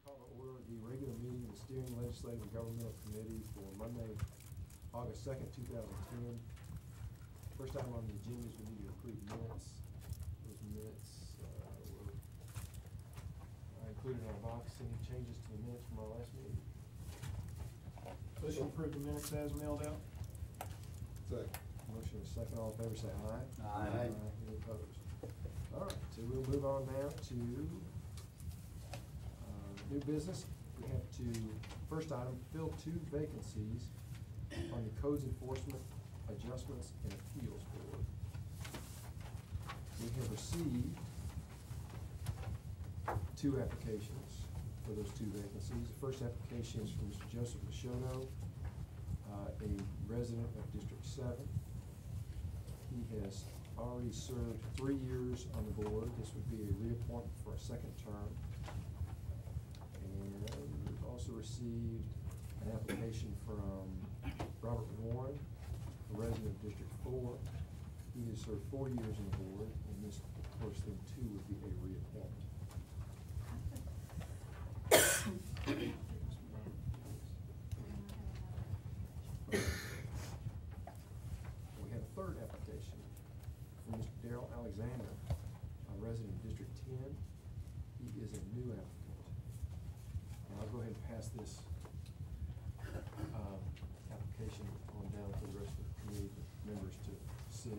Call to order the regular meeting of the Steering Legislative and Governmental Committee for Monday, August 2nd, 2010. First item on the agenda is we need to approve minutes. Those minutes were included in our box. Any changes to the minutes from our last meeting? Motion to approve the minutes as mailed out. Second. Motion is second. All in favor say aye. Aye. Any opposed? All right, so we'll move on now to new business. We have to, first item, fill 2 vacancies on the Codes Enforcement Adjustments and Appeals Board. We have received 2 applications for those 2 vacancies. The first application is from Mr. Joseph Machado, a resident of District 7. He has already served 3 years on the board. This would be a reappointment for a 2nd term. And we've also received an application from Robert Warren, a resident of District 4. He has served 4 years on the board, and this, of course, then too would be a reappointment. We have a 3rd application from Mr. Darrell Alexander, a resident of District 10. He is a new applicant. And I'll go ahead and pass this application on down to the rest of the committee members to see.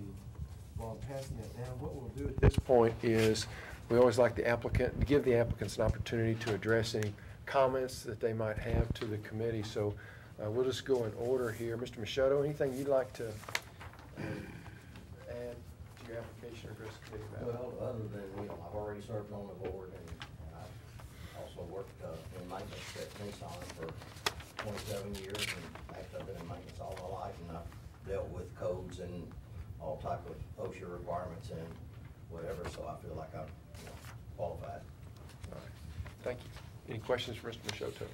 While I'm passing that down, what we'll do at this point is we always like the applicant to give the applicants an opportunity to address any comments that they might have to the committee. So we'll just go in order here. Mr. Machado, anything you'd like to add to your application or address the committee about? Well, other than, I've already served on the board, and I've also worked in maintenance at Nissan for 27 years, and actually I've been in maintenance all my life, and I've dealt with codes and all type of OSHA requirements and whatever, so I feel like I'm qualified. All right. Thank you. Any questions for Mr. Machado?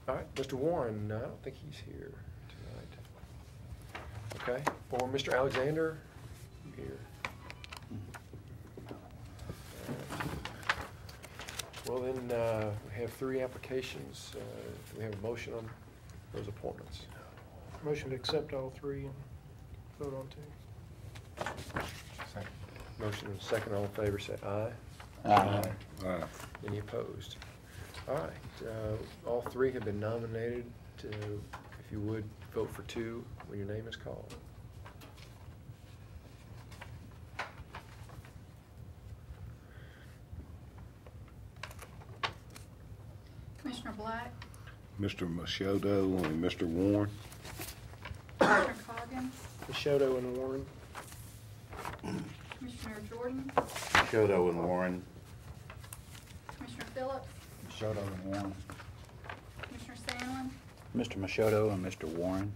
All right, Mr. Warren, I don't think he's here tonight. Okay, for Mr. Alexander, here. Well, then we have 3 applications. Do we have a motion on those appointments? Motion to accept all 3 and vote on 2. Second. Motion and second. All in favor say aye. Aye. Aye. Any opposed? All right. All 3 have been nominated. If you would, vote for 2 when your name is called. Commissioner Black, Mr. Machado and Mr. Warren. Commissioner Coggins, Machado and Warren. Commissioner Jordan, Machado and Warren. Commissioner Phillips, Machado and Warren. Commissioner Sandlin, Mr. Machado and Mr. Warren.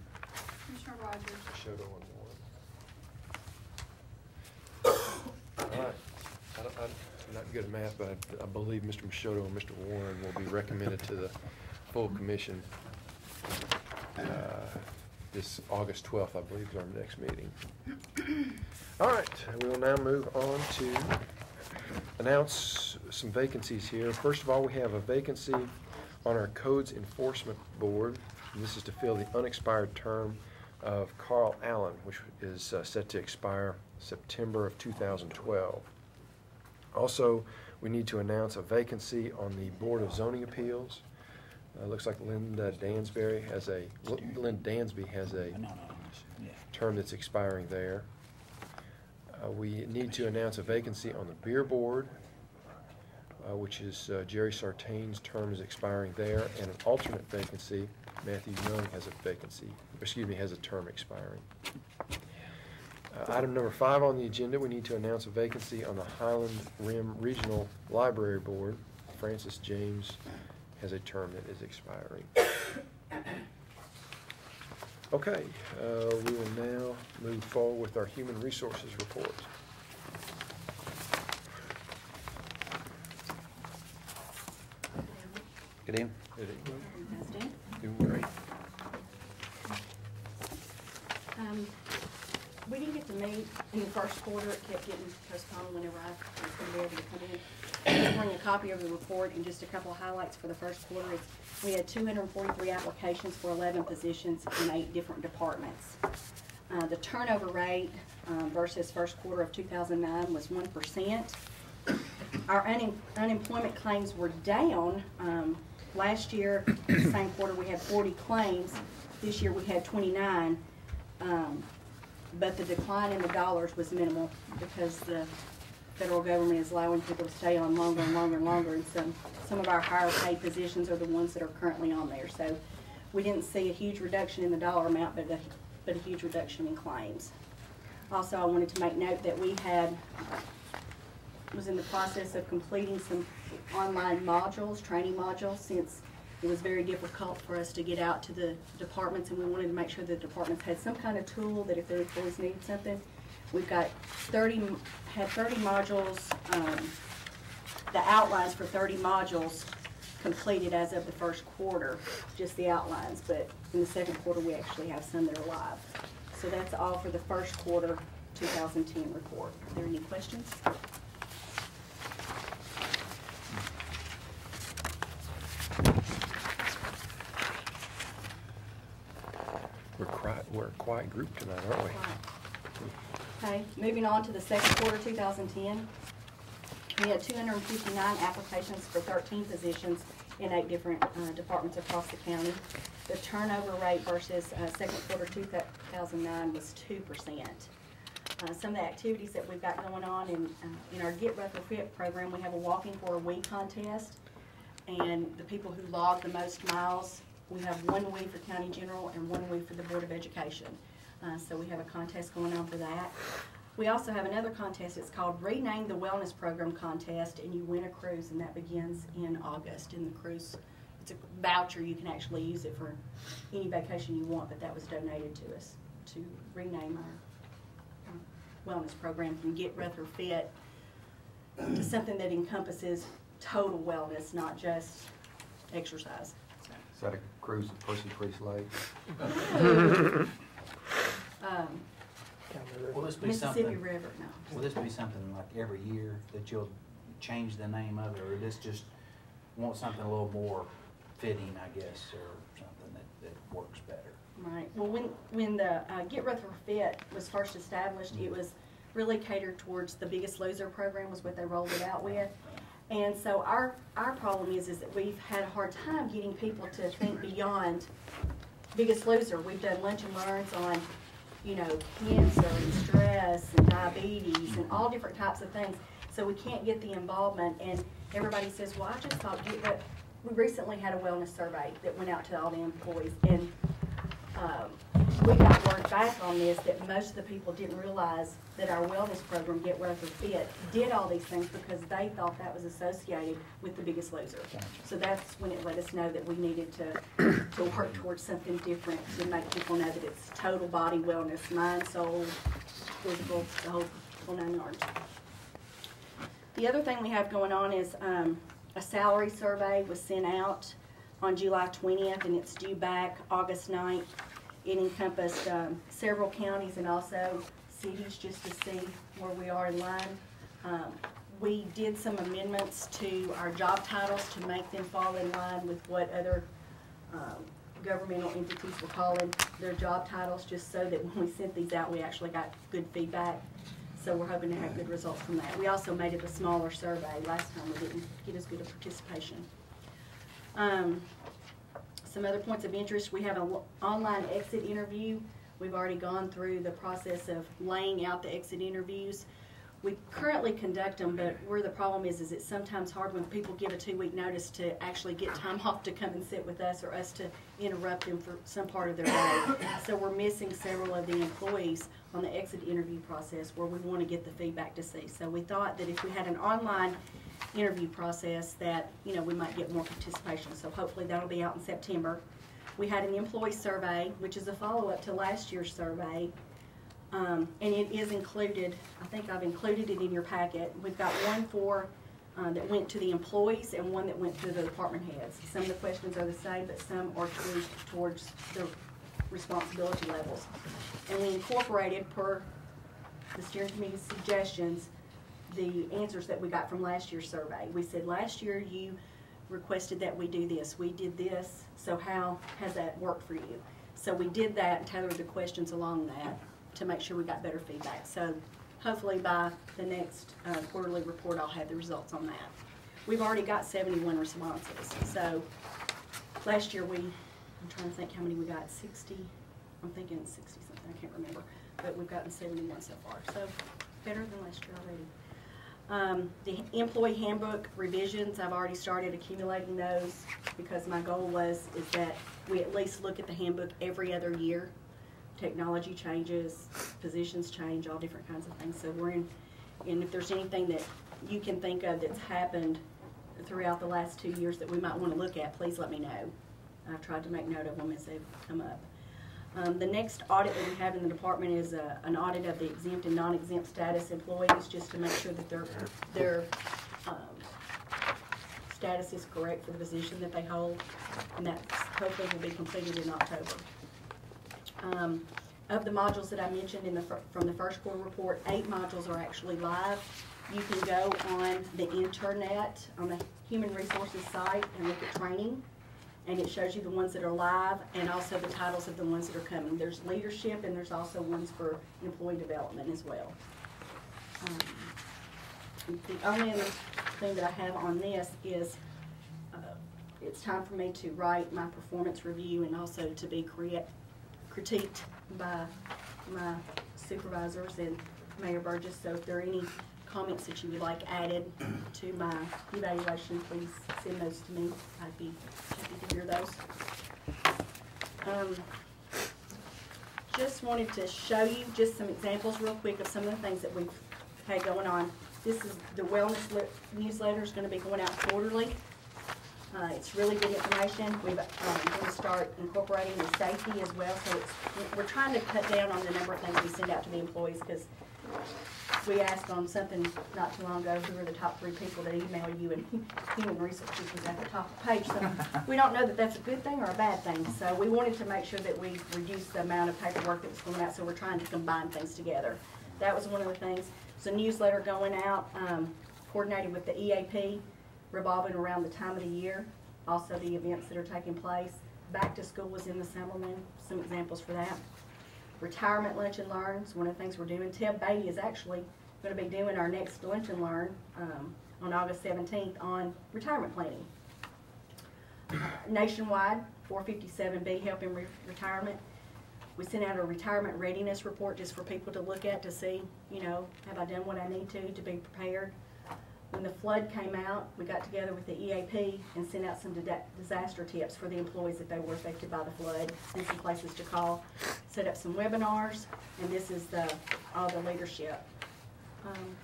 Commissioner Rogers. Machado and Warren. All right. I'm not good at math, but I believe Mr. Machado and Mr. Warren will be recommended to the full commission this August 12th, I believe, is our next meeting. All right. We will now move on to announce some vacancies here. First of all, we have a vacancy on our Codes Enforcement Board. And this is to fill the unexpired term of Carl Allen, which is set to expire September of 2012. Also, we need to announce a vacancy on the Board of Zoning Appeals. Looks like Linda Dansby has a term that's expiring there. We need to announce a vacancy on the Beer Board, which is Jerry Sartain's term is expiring there, and an alternate vacancy. Matthew Young has a term expiring. Item number 5 on the agenda, we need to announce a vacancy on the Highland Rim Regional Library Board. Francis James has a term that is expiring. Okay, we will now move forward with our Human Resources report. Good evening. Good evening. How's Dan? Doing great. We didn't get to meet in the first quarter. It kept getting postponed whenever I was going to be able to come in. bring a copy of the report and just a couple of highlights for the first quarter. We had 243 applications for 11 positions in 8 different departments. The turnover rate versus first quarter of 2009 was 1%. Our unemployment claims were down. Last year, same quarter, we had 40 claims. This year we had 29. But the decline in the dollars was minimal because the federal government is allowing people to stay on longer and longer and longer, and some of our higher paid positions are the ones that are currently on there. So we didn't see a huge reduction in the dollar amount, but a huge reduction in claims. Also, I wanted to make note that we was in the process of completing some online modules, training modules, since it was very difficult for us to get out to the departments, and we wanted to make sure the departments had some kind of tool that if their employees needed something. We've got 30 modules, the outlines for 30 modules completed as of the first quarter, just the outlines, but in the second quarter we actually have some that are live. So that's all for the first quarter 2010 report. Are there any questions? We're a quiet group tonight, aren't we? Okay, moving on to the second quarter 2010. We had 259 applications for 13 positions in 8 different departments across the county. The turnover rate versus second quarter 2009 was 2%. Some of the activities that we've got going on in our Get Retrofit program, we have a Walking for a Week contest, and the people who log the most miles, we have 1 week for County General and 1 week for the Board of Education. So we have a contest going on for that. We also have another contest. It's called Rename the Wellness Program Contest, and you win a cruise, and that begins in August. And the cruise, it's a voucher. You can actually use it for any vacation you want, but that was donated to us to rename our wellness program from Get Retrofit to something that encompasses total wellness, not just exercise. Is that a cruise at Percy Priest Lake? Will this be Mississippi something, River, no. will this be something like every year that you'll change the name of it, or this just want something a little more fitting, I guess, or something that works better? Right. Well, when the Get Retrofit was first established, it was really catered towards the Biggest Loser program was what they rolled it out with. And so our problem is that we've had a hard time getting people to think beyond Biggest Loser. We've done lunch and learns on, cancer and stress and diabetes and all different types of things. So we can't get the involvement, and everybody says, well, I just thought we recently had a wellness survey that went out to all the employees, and we got word back on this that most of the people didn't realize that our wellness program, Get Retrofit, did all these things because they thought that was associated with the Biggest Loser. So that's when it let us know that we needed to work towards something different to make people know that it's total body wellness, mind, soul, physical, the whole 9 yards. The other thing we have going on is a salary survey was sent out on July 20th, and it's due back August 9th. It encompassed several counties and also cities just to see where we are in line. We did some amendments to our job titles to make them fall in line with what other governmental entities were calling their job titles, just so that when we sent these out, we actually got good feedback. So we're hoping to have good results from that. We also made it a smaller survey. Last time we didn't get as good a participation. Some other points of interest, we have an online exit interview. We've already gone through the process of laying out the exit interviews. We currently conduct them, but where the problem is it's sometimes hard when people give a 2-week notice to actually get time off to come and sit with us, or us to interrupt them for some part of their day. So we're missing several of the employees on the exit interview process where we want to get the feedback to see. So we thought that if we had an online interview process that, we might get more participation. So hopefully that'll be out in September. We had an employee survey, which is a follow-up to last year's survey. And it is included, I think I've included it in your packet. We've got one that went to the employees and one that went to the department heads. Some of the questions are the same, but some are tweaked towards the responsibility levels. And we incorporated, per the steering committee's suggestions, the answers that we got from last year's survey. We said, last year you requested that we do this, we did this, so how has that worked for you? So we did that and tailored the questions along that to make sure we got better feedback. So hopefully by the next quarterly report, I'll have the results on that. We've already got 71 responses. So last year I'm trying to think how many we got, 60, I'm thinking 60 something, I can't remember. But we've gotten 71 so far, so better than last year already. The employee handbook revisions, I've already started accumulating those because my goal is that we at least look at the handbook every other year. Technology changes, positions change, all different kinds of things. So we're in, and if there's anything that you can think of that's happened throughout the last 2 years that we might want to look at, please let me know. I've tried to make note of them as they've come up. The next audit that we have in the department is an audit of the exempt and non-exempt status employees, just to make sure that their status is correct for the position that they hold, and that hopefully will be completed in October. Of the modules that I mentioned from the first quarter report, 8 modules are actually live. You can go on the internet, on the Human Resources site, and look at training, and it shows you the ones that are live and also the titles of the ones that are coming. There's leadership, and there's also ones for employee development as well. The only other thing that I have on this is it's time for me to write my performance review and also to be critiqued by my supervisors and Mayor Burgess. So if there are any comments that you would like added to my evaluation, please send those to me. I'd be happy to hear those. Just wanted to show you just some examples real quick of some of the things that we've had going on. This is the wellness newsletter is going to be going out quarterly. It's really good information. We're going to start incorporating the safety as well. So we're trying to cut down on the number of things we send out to the employees, because we asked on something not too long ago, who are the top 3 people that email you, and Human Resources was at the top of the page. So we don't know that that's a good thing or a bad thing. So we wanted to make sure that we reduced the amount of paperwork that was going out, so we're trying to combine things together. That was one of the things. It's a newsletter going out, coordinated with the EAP, revolving around the time of the year, also the events that are taking place. Back to school was in the summer one, some examples for that. Retirement Lunch and Learn is one of the things we're doing. Ted Beatty is actually going to be doing our next Lunch and Learn on August 17th on retirement planning. Nationwide, 457B, helping retirement. We sent out a retirement readiness report just for people to look at to see, you know, have I done what I need to be prepared. When the flood came out, we got together with the EAP and sent out some disaster tips for the employees if they were affected by the flood, and some places to call, set up some webinars, and this is all the leadership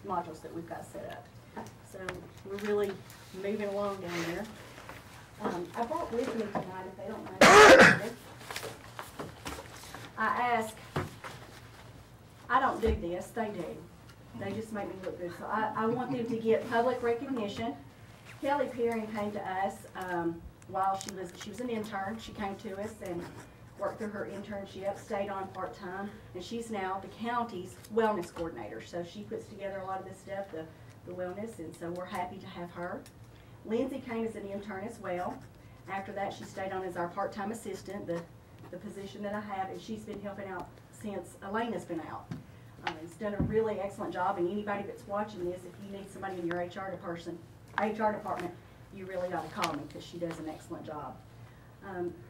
modules that we've got set up. So we're really moving along down there. I brought with me tonight, if they don't mind, I ask, I don't do this, they do. They just make me look good. So I want them to get public recognition. Kelly Perry came to us while she was an intern. She came to us and worked through her internship, stayed on part-time, and she's now the county's wellness coordinator. So she puts together a lot of this stuff, the wellness, and so we're happy to have her. Lindsay came as an intern as well. After that, she stayed on as our part-time assistant, the position that I have, and she's been helping out since Elena's been out. He's done a really excellent job, and anybody that's watching this, if you need somebody in your HR department, you really ought to call me, because she does an excellent job.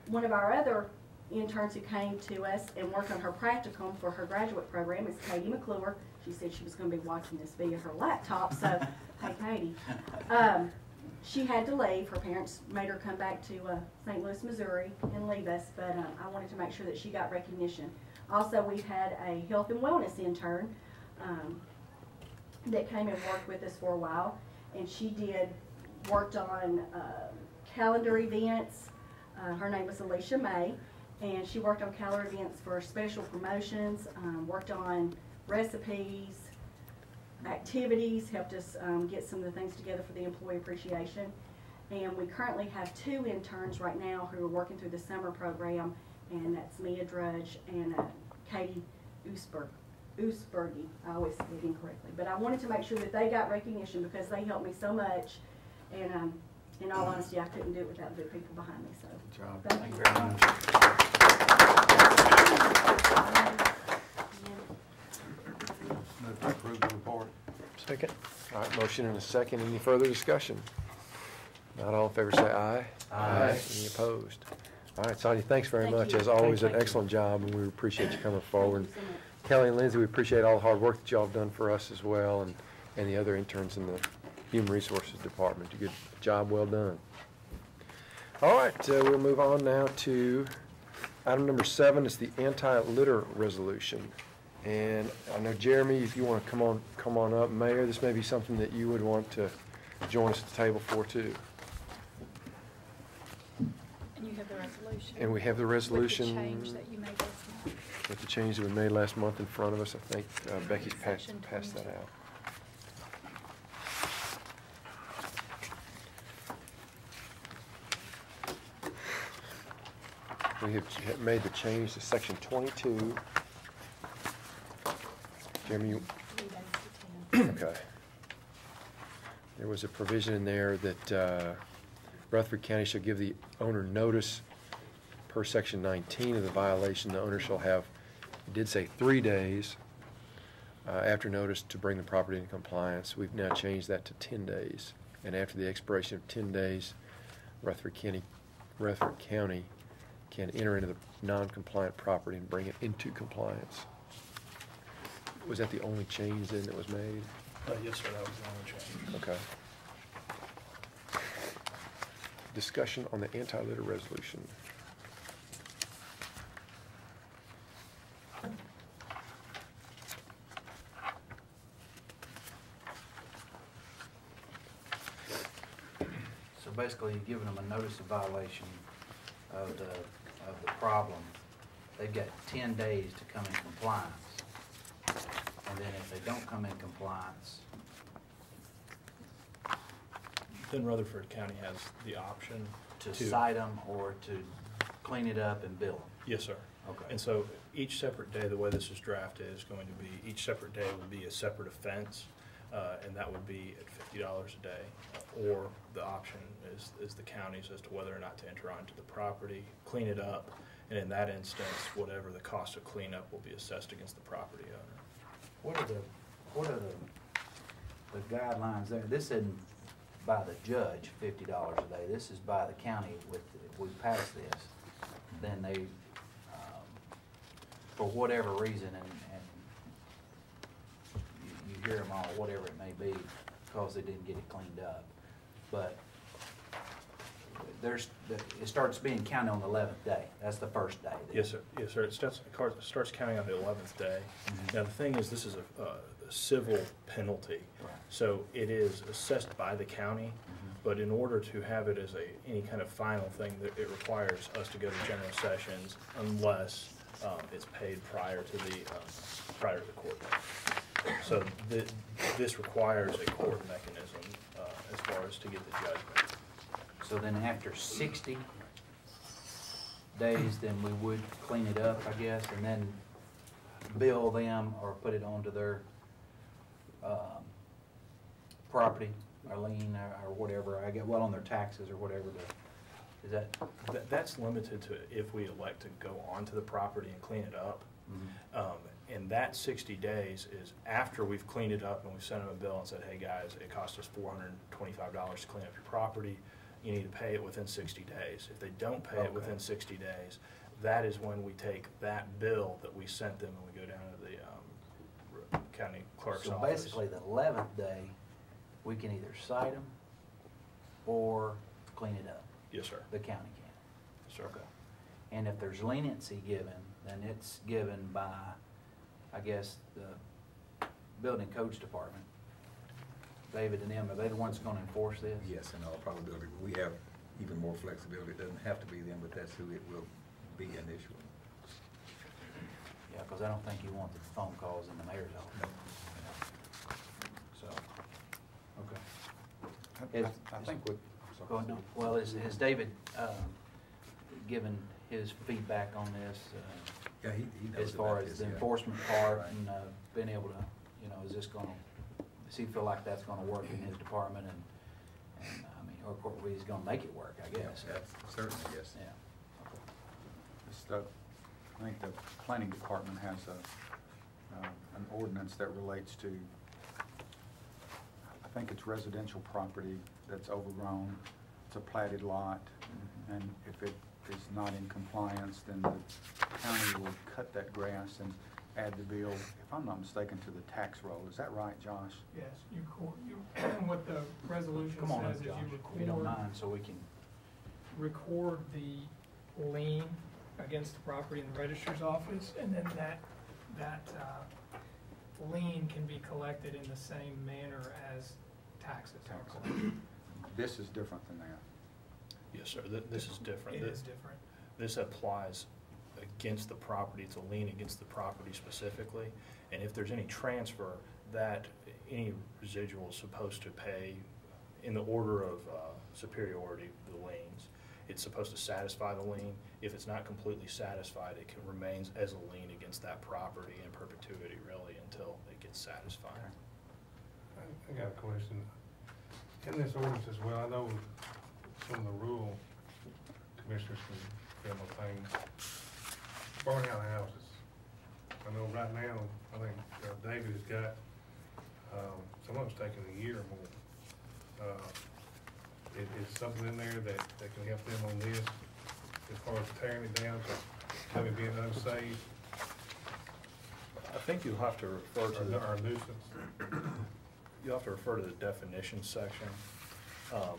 One of our other interns who came to us and worked on her practicum for her graduate program is Katie McClure. She said she was going to be watching this via her laptop, so hey Katie. She had to leave. Her parents made her come back to St. Louis, Missouri and leave us, but I wanted to make sure that she got recognition. Also, we've had a health and wellness intern that came and worked with us for a while, and she worked on calendar events. Her name was Alicia May, and she worked on calendar events for special promotions, worked on recipes, activities, helped us get some of the things together for the employee appreciation. And we currently have 2 interns right now who are working through the summer program, and that's Mia Drudge and Katie Usberg. Oosbergy. I always say it incorrectly, but I wanted to make sure that they got recognition because they helped me so much. And in all honesty, I couldn't do it without the good people behind me. So Good job. Thank you very much. Move to approve the report. Second. All right, motion and a second. Any further discussion? Not all in favor, say aye. Aye. Any opposed? All right, Sonia, thanks very Thank much. you. As always, an Thank you. excellent job, and we appreciate you coming forward. Thank you so much. Kelly and Lindsay, we appreciate all the hard work that y'all have done for us as well, and the other interns in the Human Resources Department. You good job, well done. All right, we'll move on now to item number 7. It's the anti-litter resolution. And I know, Jeremy, if you want to come on up, Mayor, this may be something that you would want to join us at the table for too. And you have the resolution. And we have the resolution. With the change that you made last month. With the change that we made last month in front of us. I think Becky's passed Section that 22. out. We have made the change to section 22. Jeremy, you, Read those to Tim. okay. There was a provision in there that Rutherford County shall give the owner notice per section 19 of the violation. The owner shall have, it did say 3 days after notice to bring the property into compliance. We've now changed that to 10 days. And after the expiration of 10 days, Rutherford County can enter into the non-compliant property and bring it into compliance. Was that the only change then that was made? Yes, sir, that was the only change. Okay. Discussion on the anti-litter resolution. So basically, you're giving them a notice of violation of the problem. They've got 10 days to come in compliance. And then if they don't come in compliance, Then Rutherford County has the option to cite them or to clean it up and bill them. Yes, sir. Okay. And so each separate day, the way this is drafted is going to be, each separate day would be a separate offense, and that would be at $50 a day. Or the option is the county's as to whether or not to enter onto the property, clean it up, and in that instance, whatever the cost of cleanup will be assessed against the property owner. What are the guidelines there? This isn't by the judge, $50 a day. This is by the county with, if we pass this, then they, for whatever reason, and you hear them all, whatever it may be, because they didn't get it cleaned up. But it starts being counted on the 11th day. That's the first day. Yes, sir. Yes, sir. It starts counting on the 11th day. Mhm. Now, the thing is, this is a civil penalty. Right. So it is assessed by the county, but in order to have it as any kind of final thing, that it requires us to go to general sessions unless it's paid prior to the court date. So this requires a court mechanism as far as to get the judgment. So then after 60 days, then we would clean it up, I guess, and then bill them or put it onto their property or lien or whatever, I get, well, on their taxes or whatever. Is that? That's limited to if we elect to go onto the property and clean it up. Mhm. And that 60 days is after we've cleaned it up and we've sent them a bill and said, hey guys, it cost us $425 to clean up your property. You need to pay it within 60 days. If they don't pay it within 60 days, that is when we take that bill that we sent them and we go down to the county clerk's So office. basically, the 11th day, we can either cite them or clean it up. Yes, sir. The county can. Sir. Okay. And if there's leniency given, then it's given by, I guess, the building codes department. David and them, are they the ones gonna enforce this? Yes, in all probability. We have even more flexibility. It doesn't have to be them, but that's who it will be initially. Yeah, because I don't think you want the phone calls in the mayor's office. So, okay. I think what, Go ahead. Well, has David given his feedback on this? Yeah, he knows as far about as this, the yeah. enforcement part Right. and being able to, is this gonna, does he feel like that's gonna work in his department and I mean, or of course, he's gonna make it work, I guess. That's certainly, yes. Yeah. I think the planning department has an ordinance that relates to, I think it's residential property that's overgrown, it's a platted lot, and if it is not in compliance, then the county will cut that grass and add the bill, if I'm not mistaken, to the tax roll. Is that right, Josh? Yes, what the resolution Come on says up, is Josh, you if you don't record, mind, so we can, record the lien against the property in the registrar's office, and then that lien can be collected in the same manner as taxes are collected. This is different than that. Yes, sir, this is different. It is different. This applies against the property, it's a lien against the property specifically, and if there's any transfer, that any residual is supposed to pay in the order of superiority the liens. It's supposed to satisfy the lien. If it's not completely satisfied, it remains as a lien against that property in perpetuity, really, until it gets satisfied. I got a question. In this ordinance as well, I know some of the rural commissioners can feel no pain. Burn out houses. I know right now, I think David has got, some of them's taking a year or more. Is something in there that can help them on this as far as tearing it down, so maybe being unsafe I think you'll have to refer to the, or nuisance? you'll have to refer to the definitions section. I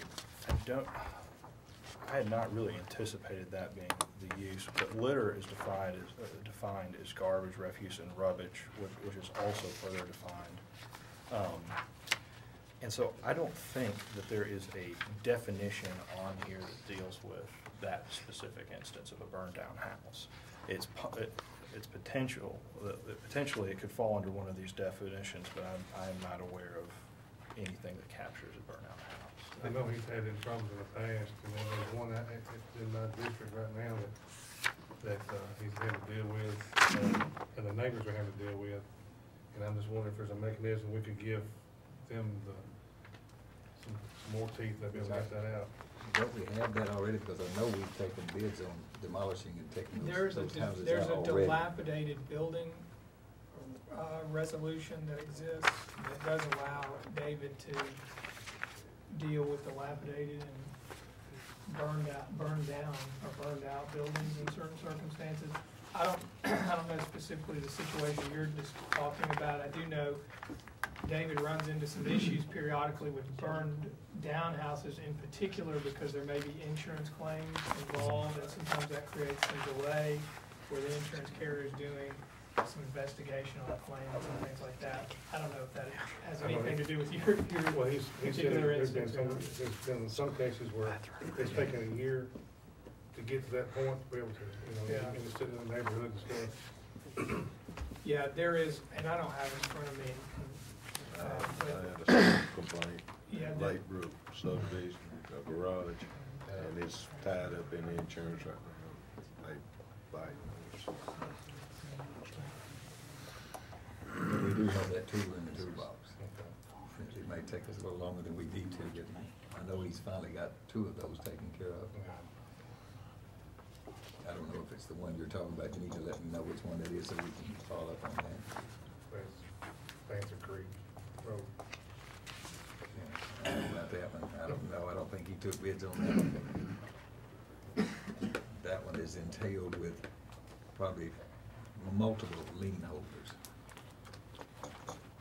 had not really anticipated that being the use, but litter is defined as garbage, refuse, and rubbish, which is also further defined. And so I don't think that there is a definition on here that deals with that specific instance of a burned down house. It's potentially it could fall under one of these definitions, but I am not aware of anything that captures a burnt out house. I know he's had them problems in the past, and then there's one in my district right now that he's had to deal with, and the neighbors are having to deal with. And I'm just wondering if there's a mechanism we could give them some more teeth that will get that out. Don't we have that already? Because I know we've taken bids on demolishing and taking those houses out already. There's a dilapidated building resolution that exists that does allow David to deal with dilapidated and burned out buildings in certain circumstances. I don't know specifically the situation you're just talking about. I do know David runs into some issues periodically with burned down houses in particular because there may be insurance claims involved, and sometimes that creates some delay where the insurance carrier is doing some investigation on claims and things like that. I don't know if that has anything to do with your Well, he said particular there's been instance. there's been some cases where it's taken a year to get to that point to be able to, Yeah. and it's sitting in the neighborhood and stuff. Yeah, there is, and I don't have it in front of me. I But, had a similar complaint, yeah, Lake Brook subdivision, a garage, and it's tied up in the insurance right now. They fight. We do have that tool in the toolbox. It may take us a little longer than we need to get. I know he's finally got 2 of those taken care of. I don't know if it's the one you're talking about. You need to let me know which one it is so we can follow up on that. Panther Creek Road. Yeah, I don't know about that one. I don't know. I don't think he took bids on that one. That one is entailed with probably multiple lien holders.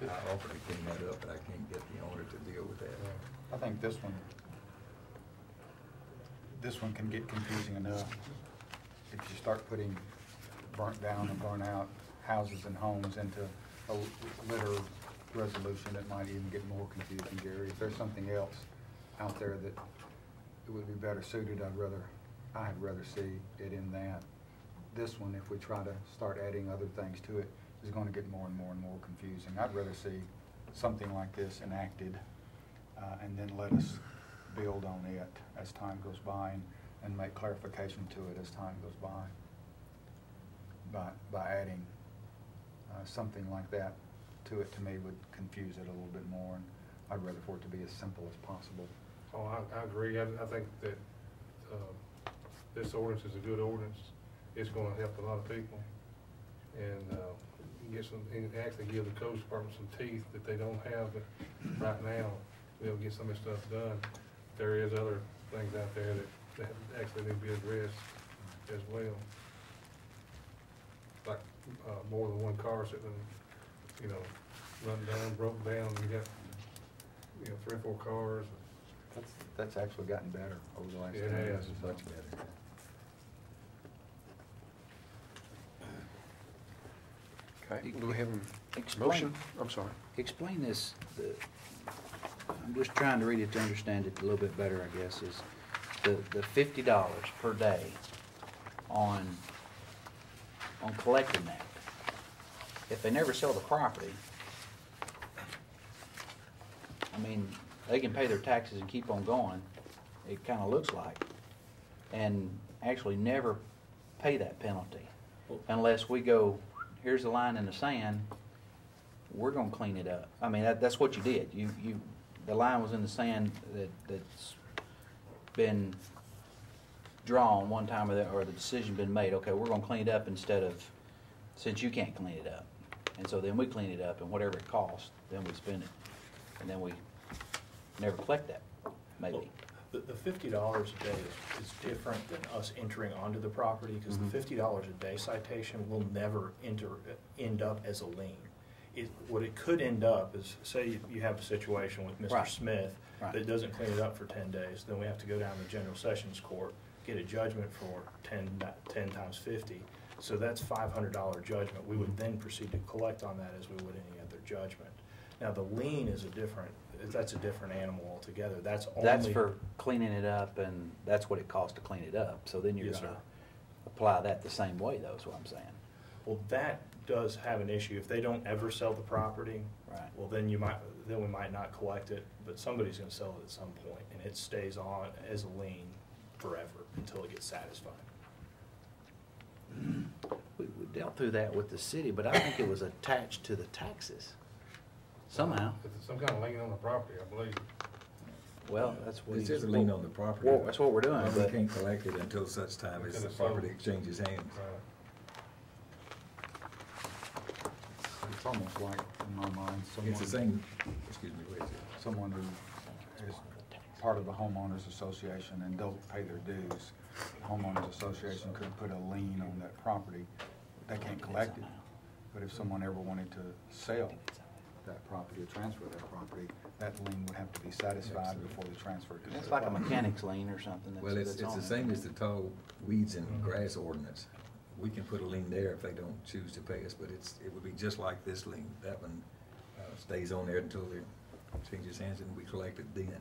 I offered to clean that up, but I can't get the owner to deal with that. I think this one can get confusing enough. If you start putting burnt down and burnt out houses and homes into a litter resolution, it might even get more confusing, Gary. If there's something else out there that it would be better suited, I'd rather see it in that. This one, if we try to start adding other things to it, is going to get more and more and more confusing. I'd rather see something like this enacted and then let us build on it as time goes by and make clarification to it as time goes by. by adding something like that to it, to me, would confuse it a little bit more, and I'd rather for it to be as simple as possible. Oh, I agree. I think that, this ordinance is a good ordinance. It's gonna help a lot of people. And, get some, and actually give the Coast Department some teeth that they don't have right now. They'll get some of this stuff done. There is other things out there that actually need to be addressed as well. Like, more than one car sitting, run down, broke down, you got, 3 or 4 cars. That's actually gotten better over the last It 10 years. has. It's much better. Okay, do we have a Explain. motion? I'm sorry. Explain this, I'm just trying to read it to understand it a little bit better, I guess, is the $50 per day on collecting that. If they never sell the property, I mean, they can pay their taxes and keep on going, it kinda looks like, and actually never pay that penalty unless we go, here's the line in the sand, we're gonna clean it up. I mean, that's what you did. The line was in the sand that's been drawn one time, or the decision been made, okay, we're gonna clean it up instead of, since you can't clean it up. And so then we clean it up, and whatever it costs, then we spend it. And then we never collect that, maybe. The $50 a day is different than us entering onto the property, because the $50 a day citation will never end up as a lien. What it could end up is, say you have a situation with Mr. Right. Smith Right. that doesn't clean it up for 10 days, then we have to go down to General Sessions Court, get a judgment for 10 times 50. So that's $500 judgment. We would then proceed to collect on that as we would any other judgment. Now, the lien is that's a different animal altogether. That's for cleaning it up, and that's what it costs to clean it up. So then you're Yes, gonna sir. apply that the same way, though, is what I'm saying. Well, that does have an issue. If they don't ever sell the property, Right. well, then we might not collect it, but somebody's gonna sell it at some point, and it stays on as a lien forever until it gets satisfied. We dealt through that with the city, but I think it was attached to the taxes somehow. It's some kind of lien on the property, I believe. Well, that's what It's just a lien on the property. Well, that's what we're doing, And we but can't collect it until such time as Until the it's sold. property exchanges hands. It's almost like, in my mind, It's the same, excuse me, wait a second. someone who is part of the homeowners association and don't pay their dues. The homeowners association could put a lien on that property. They can't collect it. But if someone ever wanted to sell that property or transfer that property, that lien would have to be satisfied before the transfer could. it's like a mechanic's lien or something. Well, it's on the there. same as the tall weeds and grass ordinance. We can put a lien there if they don't choose to pay us, but it would be just like this lien. That one stays on there until they changes hands and we collect it then.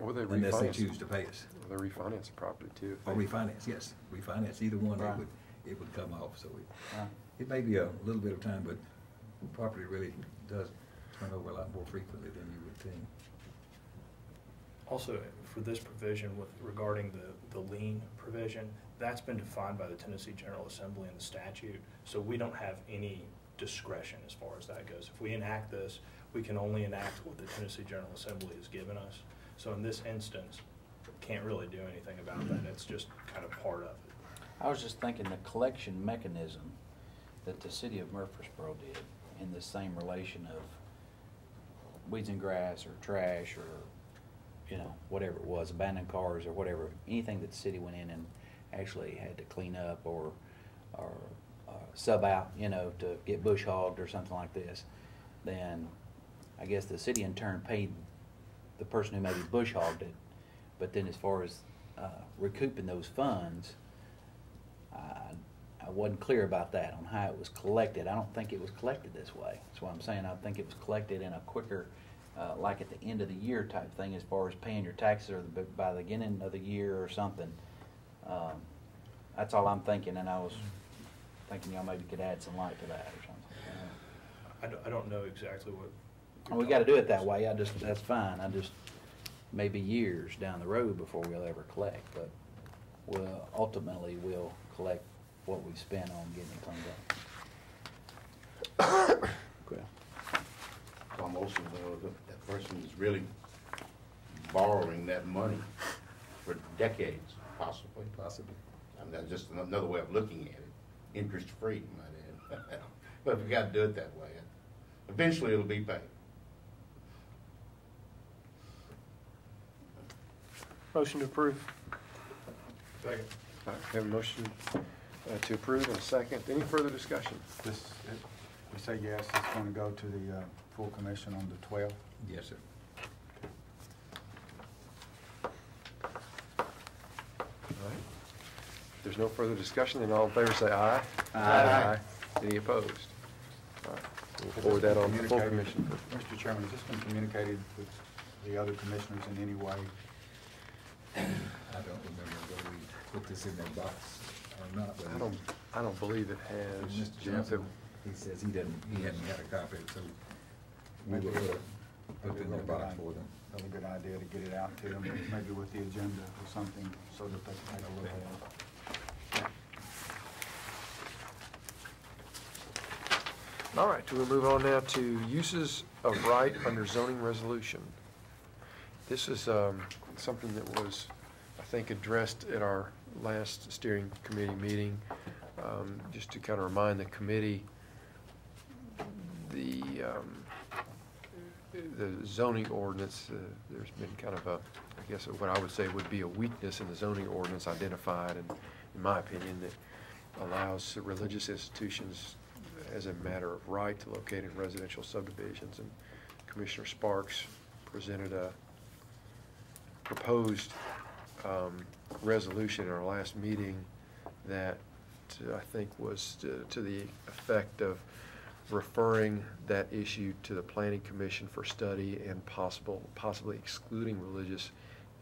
Or they Unless they refinance, choose to pay us. or they refinance the property too. Or refinance, yes, refinance, either one, Right. it would come off, so Right. it may be a little bit of time, but property really does turn over a lot more frequently than you would think. Also, for this provision regarding the lien provision, that's been defined by the Tennessee General Assembly in the statute, so we don't have any discretion as far as that goes. If we enact this, we can only enact what the Tennessee General Assembly has given us. So in this instance, can't really do anything about that. It's just kind of part of it. I was just thinking the collection mechanism that the city of Murfreesboro did in the same relation of weeds and grass or trash or, whatever it was, abandoned cars or whatever, anything that the city went in and actually had to clean up or sub out, to get bush hogged or something like this, then I guess the city in turn paid the person who maybe bush hogged it. But then as far as recouping those funds, I wasn't clear about that, on how it was collected. I don't think it was collected this way. That's what I'm saying. I think it was collected in a quicker, like at the end of the year type thing, as far as paying your taxes or by the beginning of the year or something. That's all I'm thinking, and I was thinking y'all maybe could add some light to that or something. I don't know exactly what. Well, we gotta do it that way. That's fine. Maybe years down the road before we'll ever collect, but ultimately we'll collect what we spent on getting it cleaned up. Almost as though that person is really borrowing that money for decades, possibly. Possibly. I mean, that's just another way of looking at it. Interest-free, might add. But we got to do it that way. Eventually, it'll be paid. Motion to approve. Second. All right, we have a motion to approve and a second. Any further discussion? This, we say yes, it's going to go to the full commission on the 12th. Yes, sir. All right. If there's no further discussion, then all in favor say aye. Aye. Any opposed? All right. We'll forward that on to the full commission. Mr. Chairman, has this been communicated with the other commissioners in any way? I don't remember whether we put this in that box or not, but I don't believe it has. Mr. Johnson, he says he hadn't got a copy, so we will put it in the box for them. Another good idea to get it out to them, maybe with the agenda or something, so that they can take a look at it. All right, we'll move on now to uses of right under zoning resolution. This is something that was, I think, addressed at our last steering committee meeting. Just to kind of remind the committee, the zoning ordinance, there's been kind of a, I guess what I would say would be a weakness in the zoning ordinance identified, and in my opinion, that allows religious institutions as a matter of right to locate in residential subdivisions. And Commissioner Sparks presented a proposed resolution in our last meeting that I think was to the effect of referring that issue to the Planning Commission for study and possibly excluding religious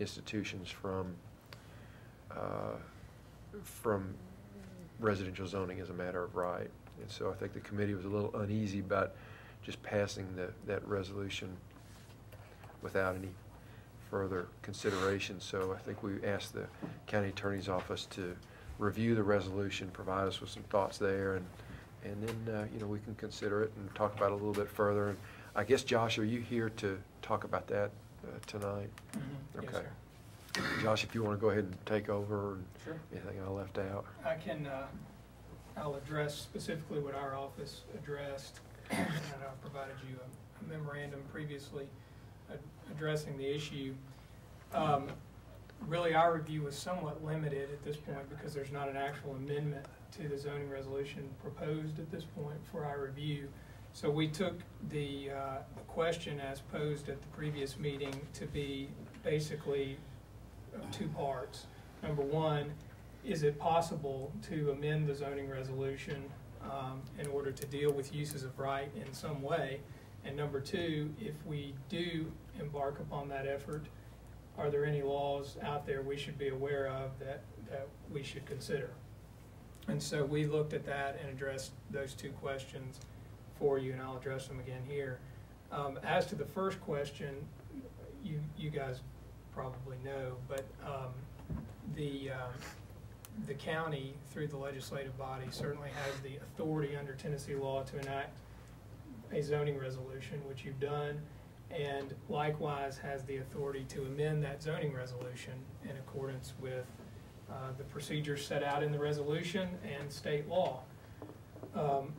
institutions from residential zoning as a matter of right. And so I think the committee was a little uneasy about just passing that resolution without any further consideration. So I think we asked the county attorney's office to review the resolution, provide us with some thoughts there, and then we can consider it and talk about it a little bit further. And I guess, Josh, are you here to talk about that tonight? Mm-hmm. Okay. Yes, sir. Josh, if you want to go ahead and take over, and Sure. anything I left out. I can, I'll address specifically what our office addressed, and I provided you a memorandum previously addressing the issue. Really, our review was somewhat limited at this point because there's not an actual amendment to the zoning resolution proposed at this point for our review. So we took the question as posed at the previous meeting to be basically two parts. Number one, is it possible to amend the zoning resolution in order to deal with uses of right in some way? And number two, if we do embark upon that effort, are there any laws out there we should be aware of that we should consider? And so we looked at that and addressed those two questions for you, and I'll address them again here. As to the first question, you guys probably know, but the county, through the legislative body, certainly has the authority under Tennessee law to enact a zoning resolution, which you've done, and likewise has the authority to amend that zoning resolution in accordance with the procedures set out in the resolution and state law.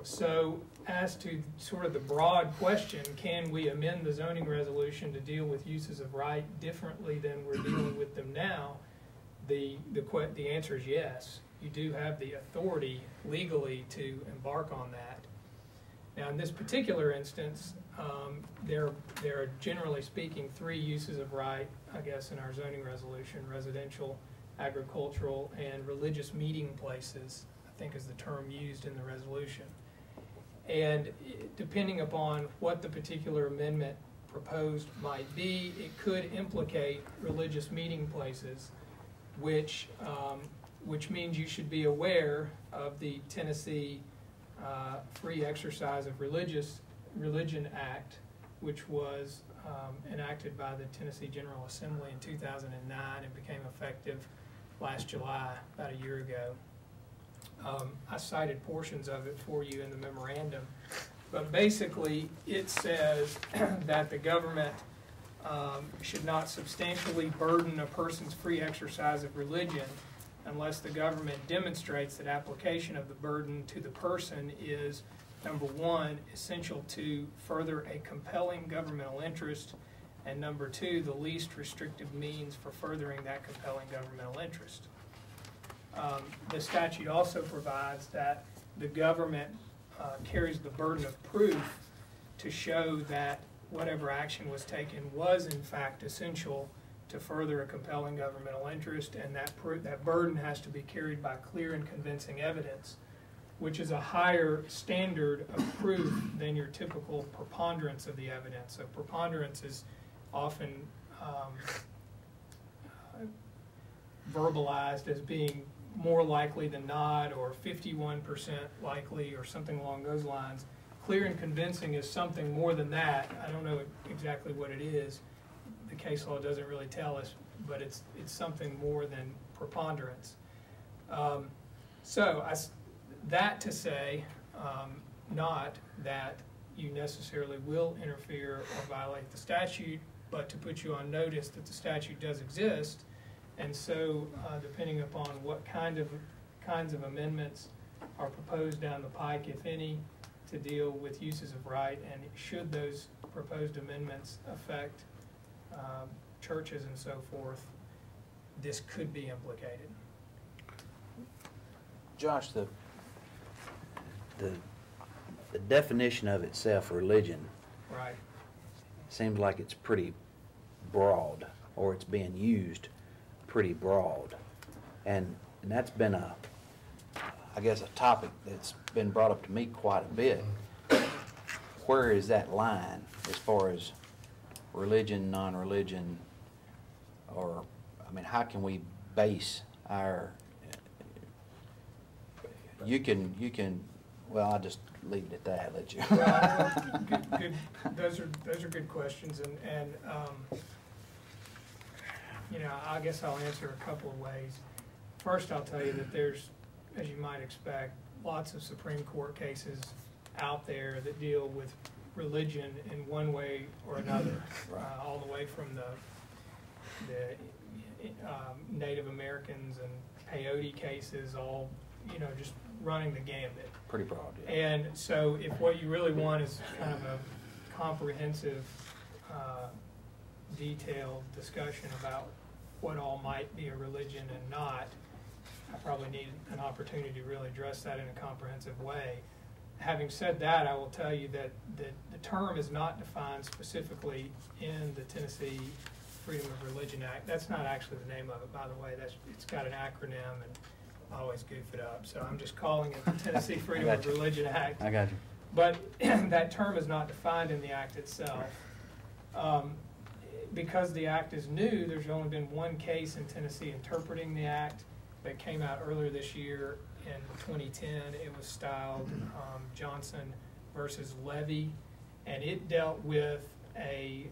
So as to sort of the broad question, can we amend the zoning resolution to deal with uses of right differently than we're dealing with them now? The answer is yes. You do have the authority legally to embark on that. Now, in this particular instance, there are, generally speaking, three uses of right, I guess, in our zoning resolution: residential, agricultural, and religious meeting places, I think is the term used in the resolution. And depending upon what the particular amendment proposed might be, it could implicate religious meeting places, which means you should be aware of the Tennessee Free Exercise of Religion Act, which was enacted by the Tennessee General Assembly in 2009 and became effective last July, about a year ago. I cited portions of it for you in the memorandum. But basically, it says that the government should not substantially burden a person's free exercise of religion unless the government demonstrates that application of the burden to the person is, number one, essential to further a compelling governmental interest, and number two, the least restrictive means for furthering that compelling governmental interest. The statute also provides that the government carries the burden of proof to show that whatever action was taken was in fact essential to further a compelling governmental interest, and that burden has to be carried by clear and convincing evidence, which is a higher standard of proof than your typical preponderance of the evidence. So preponderance is often verbalized as being more likely than not, or 51% likely, or something along those lines. Clear and convincing is something more than that. I don't know exactly what it is. The case law doesn't really tell us, but it's something more than preponderance. That to say, not that you necessarily will interfere or violate the statute, but to put you on notice that the statute does exist. And so, depending upon what kinds of amendments are proposed down the pike, if any, to deal with uses of right, and should those proposed amendments affect churches and so forth, this could be implicated. Josh, the definition of itself, religion, Right. seems like it's pretty broad, or it's being used pretty broad. And that's been I guess a topic that's been brought up to me quite a bit. Where is that line as far as religion, non-religion, or, I mean, how can we base our, you can, well, I'll just leave it at that, let you. Well, good. Those are good questions, and you know, I guess I'll answer a couple of ways. First, I'll tell you that there's, as you might expect, lots of Supreme Court cases out there that deal with religion in one way or another, all the way from the Native Americans and peyote cases, all, you know, just running the gambit. Pretty broad, yeah. And so if what you really want is kind of a comprehensive, detailed discussion about what all might be a religion and not, I probably need an opportunity to really address that in a comprehensive way. Having said that, I will tell you that the term is not defined specifically in the Tennessee Freedom of Religion Act. That's not actually the name of it, by the way. It's got an acronym, and I always goof it up. So I'm just calling it the Tennessee Freedom of Religion Act. I got you. But that term is not defined in the act itself. Because the act is new, there's only been one case in Tennessee interpreting the act that came out earlier this year in 2010. It was styled Johnson versus Levy, and it dealt with a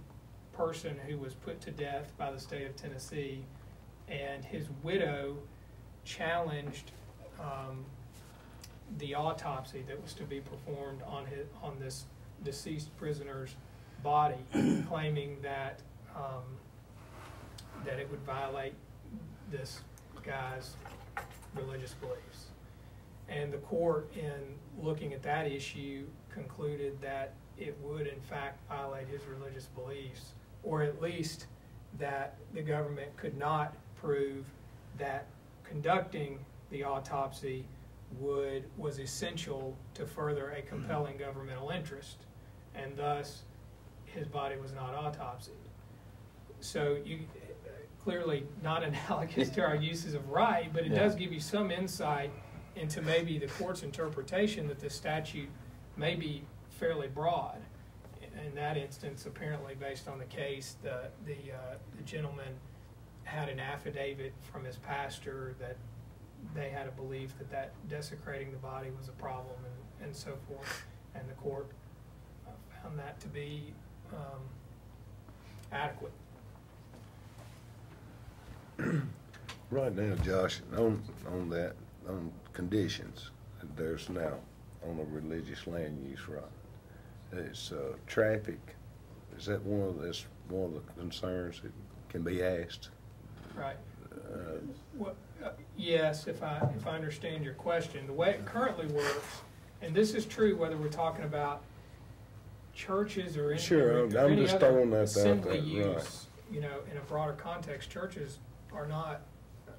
person who was put to death by the state of Tennessee, and his widow challenged the autopsy that was to be performed on this deceased prisoner's body, claiming that that it would violate this guy's religious beliefs. And the court, in looking at that issue, concluded that it would in fact violate his religious beliefs, or at least that the government could not prove that conducting the autopsy was essential to further a compelling governmental interest, and thus his body was not autopsied. So you clearly not analogous to our uses of right, but it does give you some insight into maybe the court's interpretation that this statute may be fairly broad. In that instance, apparently based on the case, the gentleman had an affidavit from his pastor that they had a belief that desecrating the body was a problem, and so forth, and the court found that to be adequate. Right now, Josh, on that, on conditions there's now on a religious land use, right? It's, traffic, is that one of the concerns that can be asked? Right. Well, yes, if I understand your question, the way it currently works, and this is true whether we're talking about churches or any, Sure, or I'm any just other throwing that out assembly there, right. use, you know, in a broader context, churches are not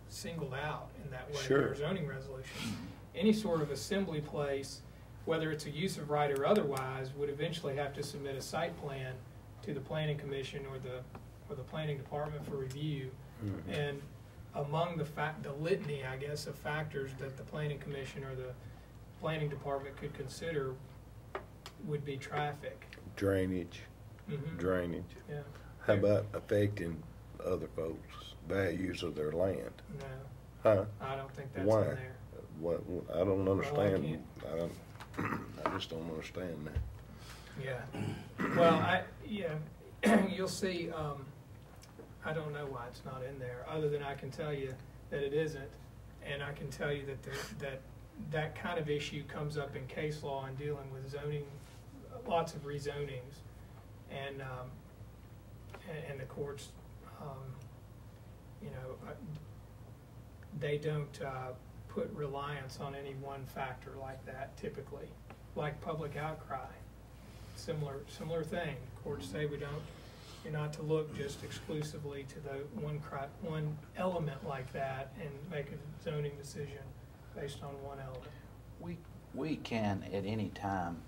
singled out in that way. Sure. in our zoning resolution. Any sort of assembly place, whether it's a use of right or otherwise, would eventually have to submit a site plan to the planning commission or the planning department for review. Mhm. And among the litany, I guess, of factors that the planning commission or the planning department could consider would be traffic. Drainage, Mhm. drainage. Yeah. How about affecting other folks' values of their land? No, Huh? I don't think that's Why? in there. What, I don't understand, can't- I don't, I just don't understand that. Yeah. Well, you'll see, I don't know why it's not in there, other than I can tell you that it isn't. And I can tell you that that kind of issue comes up in case law and dealing with zoning, lots of rezonings. And the courts, you know, they don't put reliance on any one factor like that typically, like public outcry. Similar thing. Courts say you're not to look just exclusively to the one element like that and make a zoning decision based on one element. We can at any time,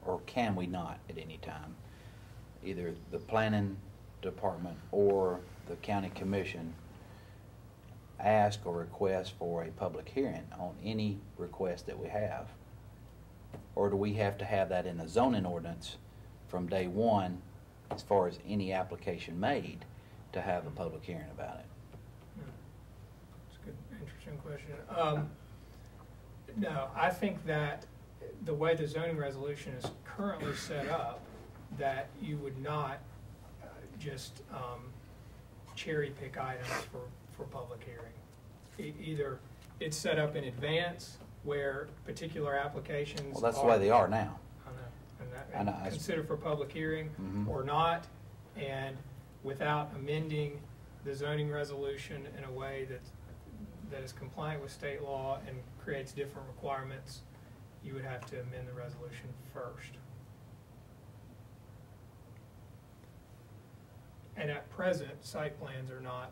or can we not at any time, either the planning department or the county commission ask or request for a public hearing on any request that we have? Or do we have to have that in the zoning ordinance from day one, as far as any application made, to have a public hearing about it? It's a good, interesting question. No, I think that the way the zoning resolution is currently set up, that you would not just cherry pick items for public hearing. Either it's set up in advance where particular applications. Well, that's the way they are now. I know, and consider for public hearing or not, and without amending the zoning resolution in a way that is compliant with state law and creates different requirements, you would have to amend the resolution first. And at present, site plans are not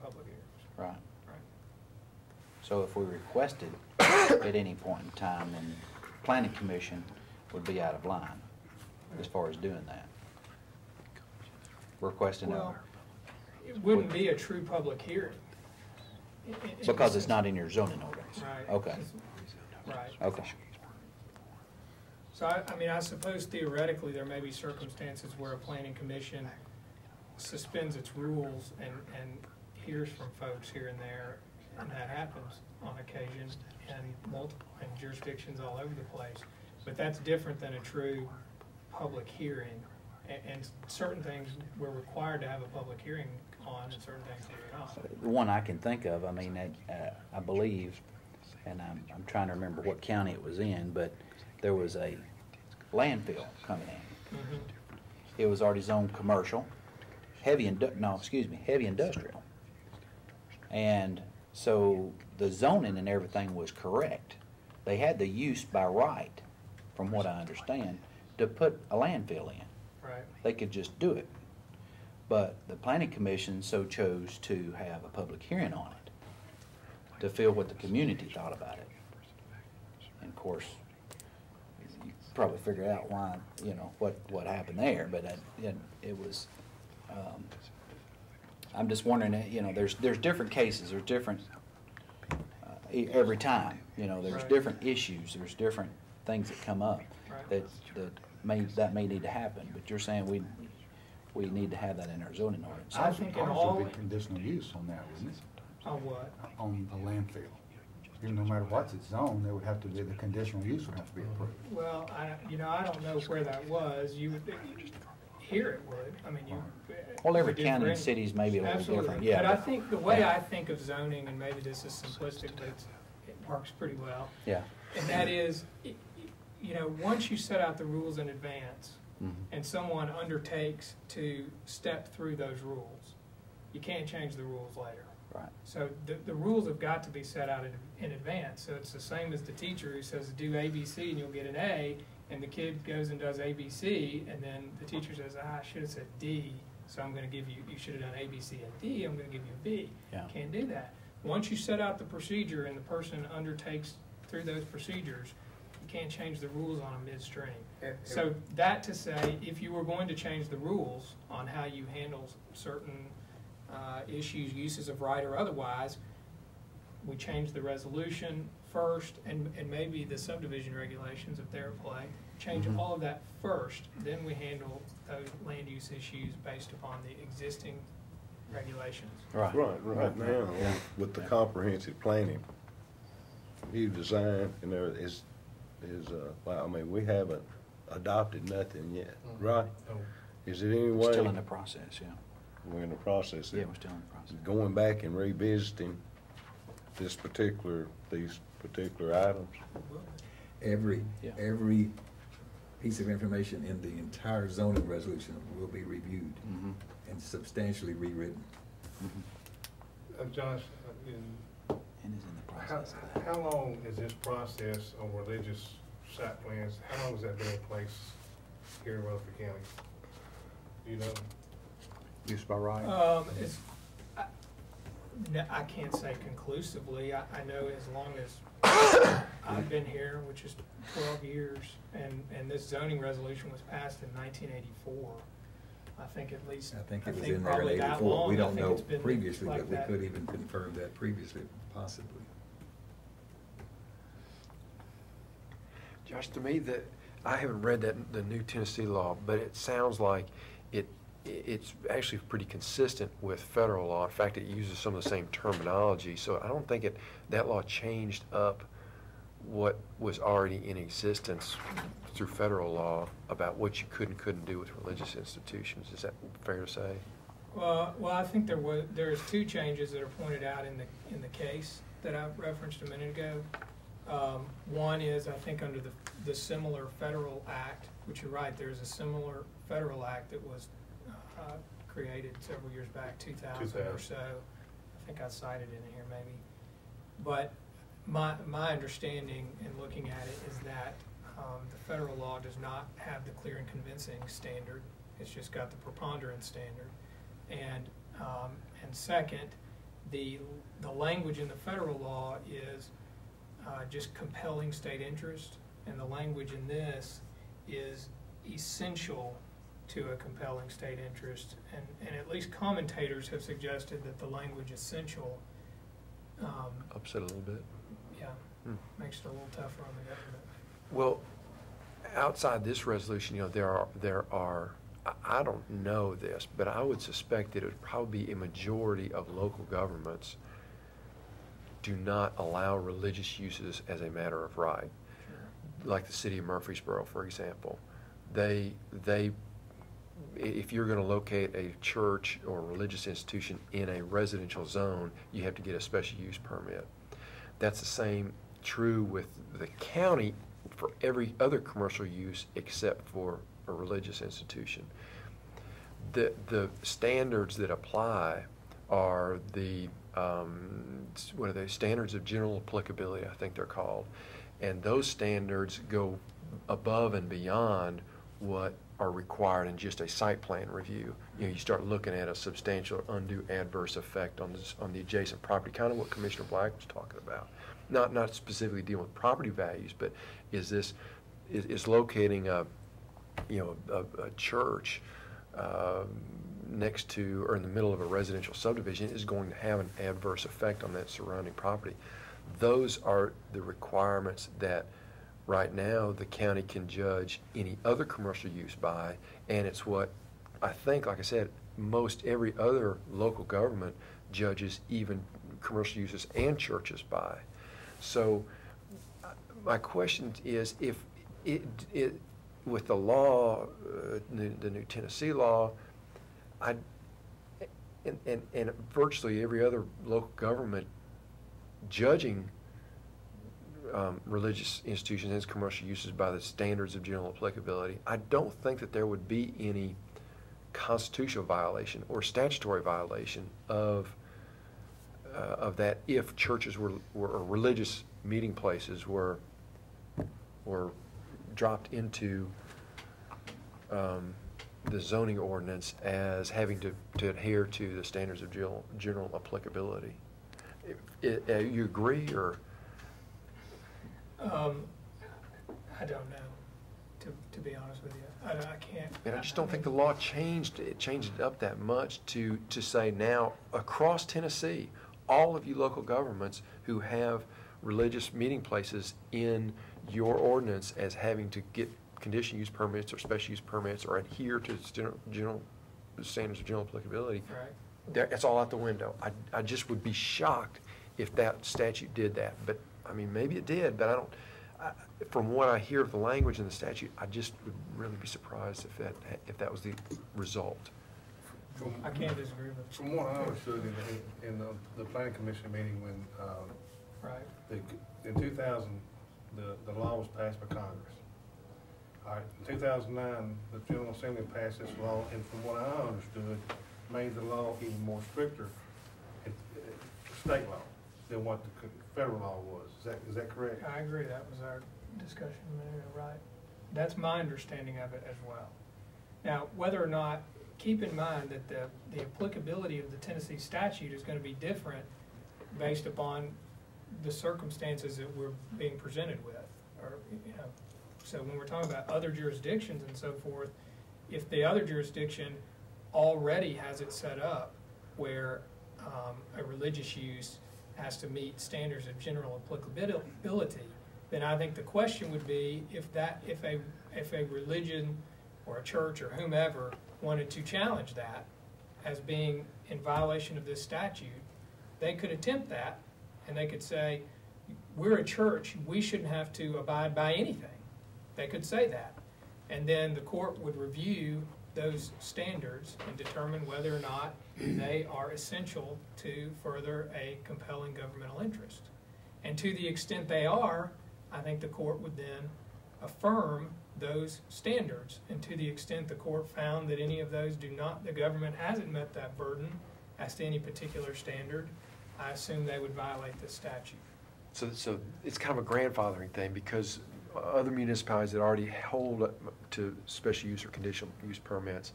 public hearings. Right. Right. So if we requested at any point in time, then planning commission would be out of line as far as doing that. Requesting Well, it wouldn't be a true public hearing. because it's not in your zoning ordinance. Right. Okay. Right. Okay. So I mean, I suppose theoretically there may be circumstances where a planning commission suspends its rules and hears from folks here and there, and that happens on occasion in jurisdictions all over the place. But that's different than a true public hearing. And certain things we're required to have a public hearing on, and certain things we're not. The one I can think of, I mean, I believe, and I'm trying to remember what county it was in, but there was a landfill coming in. Mm-hmm. It was already zoned commercial, heavy industrial. And so the zoning and everything was correct. They had the use by right, from what I understand, to put a landfill in. Right. They could just do it. But the planning commission so chose to have a public hearing on it, to feel what the community thought about it. And of course, you probably figure out why, what happened there, but it was, I'm just wondering, there's different cases, there's different, every time, there's Right. different issues, there's different things that come up Right. that may need to happen, but you're saying we need to have that in our zoning ordinance. I think in Ours all, would be conditional use on that, wouldn't it? on what? On the landfill. No matter what's its zone, there would have to be, the conditional use would have to be approved. Well, I don't know where that was. You would, here it would. I mean, you. Well, every we did county for and any- city's maybe a little Absolutely. different, yeah. But I think the way I think of zoning, and maybe this is simplistic, but works pretty well. Yeah. And that is, you know, once you set out the rules in advance Mhm. and someone undertakes to step through those rules, you can't change the rules later. Right. So the rules have got to be set out in advance. So it's the same as the teacher who says, do ABC and you'll get an A, and the kid goes and does ABC, and then the teacher says, I should have said D, so I'm going to give you, you should have done A, B, C, and D, I'm going to give you a B. Yeah. Can't do that. Once you set out the procedure and the person undertakes through those procedures, you can't change the rules on a midstream. So that to say, if you were going to change the rules on how you handle certain issues, uses of right or otherwise, we change the resolution first, and maybe the subdivision regulations if they're at play. Change Mhm. all of that first, then we handle those land use issues based upon the existing regulations. Right. Right now, Yeah. with the Yeah. comprehensive planning, new design and there is, well, I mean, we haven't adopted nothing yet, right? Oh, Is it any We're way? still in the process, yeah. We're in the process. Yeah, we're still in the process. Going back and revisiting these particular items. Every Yeah. piece of information in the entire zoning resolution will be reviewed Mhm. and substantially rewritten. Mhm. Josh, And is in the process of that. how long is this process on religious site plans, how long has that been in place here in Rutherford County? Do you know? Used by right? It's, I can't say conclusively. I know as long as I've been here, which is 12 years, and this zoning resolution was passed in 1984. I think at least, I think it was in there in probably that '84. long. We I don't think know it's been previously, like but we that. could even confirm that previously, possibly. Josh, to me, I haven't read the new Tennessee law, but it sounds like it's actually pretty consistent with federal law. In fact, it uses some of the same terminology, so I don't think that law changed up what was already in existence through federal law about what you could and couldn't do with religious institutions. Is that fair to say? Well, I think there's two changes that are pointed out in the case that I referenced a minute ago. One is, I think, under the similar federal act, which you're right, there's a similar federal act that was created several years back, 2000 or so. I think I cited it in here maybe. But my understanding in looking at it is that the federal law does not have the clear and convincing standard. It's just got the preponderance standard. And second, the language in the federal law is just compelling state interest, and the language in this is essential to a compelling state interest. And at least commentators have suggested that the language essential Upset a little bit. yeah, makes it a little tougher on the government. Well, outside this resolution, there are, I don't know this, but I would suspect that it would probably be a majority of local governments do not allow religious uses as a matter of right. Like the city of Murfreesboro, for example. If you're going to locate a church or a religious institution in a residential zone, you have to get a special use permit. That's the same true with the county for every other commercial use except for a religious institution. The standards that apply are the what are they? Standards of general applicability, I think they're called, and those standards go above and beyond what are required in just a site plan review. You start looking at a substantial undue adverse effect on the adjacent property, kind of what Commissioner Black was talking about. Not specifically dealing with property values, but is locating a church next to or in the middle of a residential subdivision is going to have an adverse effect on that surrounding property. Those are the requirements that right now the county can judge any other commercial use by, and it's what I think, like I said, most every other local government judges even commercial uses and churches by. So my question is, if it with the law, the new Tennessee law, and virtually every other local government judging religious institutions and commercial uses by the standards of general applicability, I don't think that there would be any constitutional violation or statutory violation of that if churches were or religious meeting places were dropped into the zoning ordinance as having to adhere to the standards of general applicability. You agree, or? I don't know, to be honest with you. I can't. And I just don't think the law changed it up that much to say now across Tennessee, all of you local governments who have religious meeting places in your ordinance as having to get conditional use permits or special use permits or adhere to the standards of general applicability, Right. that's all out the window. I just would be shocked if that statute did that. But, I mean, maybe it did, but I don't, from what I hear of the language in the statute, I just would really be surprised if that was the result. I can't disagree with you. From what I understood in the planning commission meeting when, Right. in 2000, the law was passed by Congress. All right, in 2009, the General Assembly passed this law, and from what I understood, made the law even more stricter, state law, than what the federal law was. Is that correct? I agree, that was our discussion a minute ago, right? That's my understanding of it as well. Now, whether or not, keep in mind that the applicability of the Tennessee statute is going to be different based upon the circumstances that we're being presented with, or, you know. So when we're talking about other jurisdictions and so forth, if the other jurisdiction already has it set up where a religious use has to meet standards of general applicability, then I think the question would be if a religion or a church or whomever wanted to challenge that as being in violation of this statute, they could attempt that, and they could say, we're a church, we shouldn't have to abide by anything. They could say that. And then the court would review those standards and determine whether or not they are essential to further a compelling governmental interest. And to the extent they are, I think the court would then affirm those standards. And to the extent the court found that any of those do not, the government hasn't met that burden as to any particular standard, I assume they would violate the statute. So it's kind of a grandfathering thing because other municipalities that already hold to special use or conditional use permits,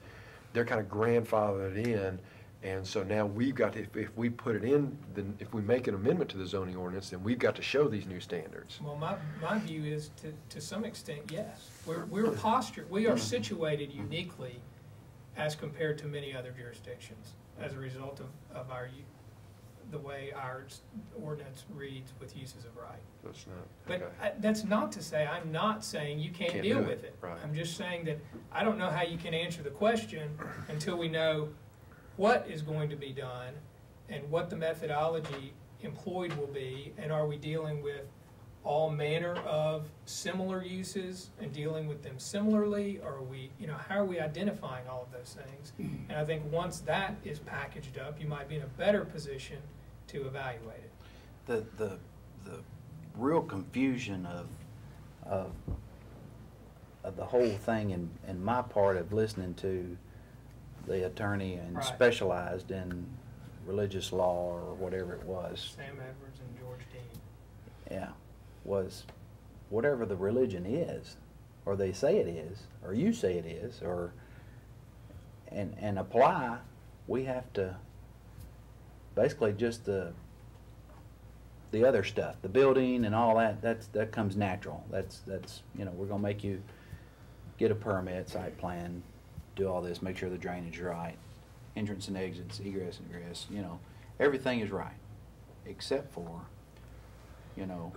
they're kind of grandfathered in, and so now we've got to, if we put it in, then if we make an amendment to the zoning ordinance, then we've got to show these new standards. Well, my view is to some extent, yes. We're postured, we are situated uniquely as compared to many other jurisdictions as a result of the way our ordinance reads with uses of right. So it's not, but that's not to say, I'm not saying you can't deal with it. Right. I'm just saying that I don't know how you can answer the question until we know what is going to be done and what the methodology employed will be, and are we dealing with all manner of similar uses and dealing with them similarly, or are we, you know, how are we identifying all of those things? And I think once that is packaged up, you might be in a better position to evaluate it. The real confusion of the whole thing in my part of listening to the attorney and Right. specialized in religious law or whatever it was. Sam Edwards and George Dean. Yeah, was whatever the religion is, or they say it is, or you say it is, or and apply. We have to basically just the other stuff, the building and all that. That comes natural. That's you know, we're gonna make you get a permit, site plan, do all this, make sure the drainage is right, entrance and exits, egress and egress. You know, everything is right, except for, you know,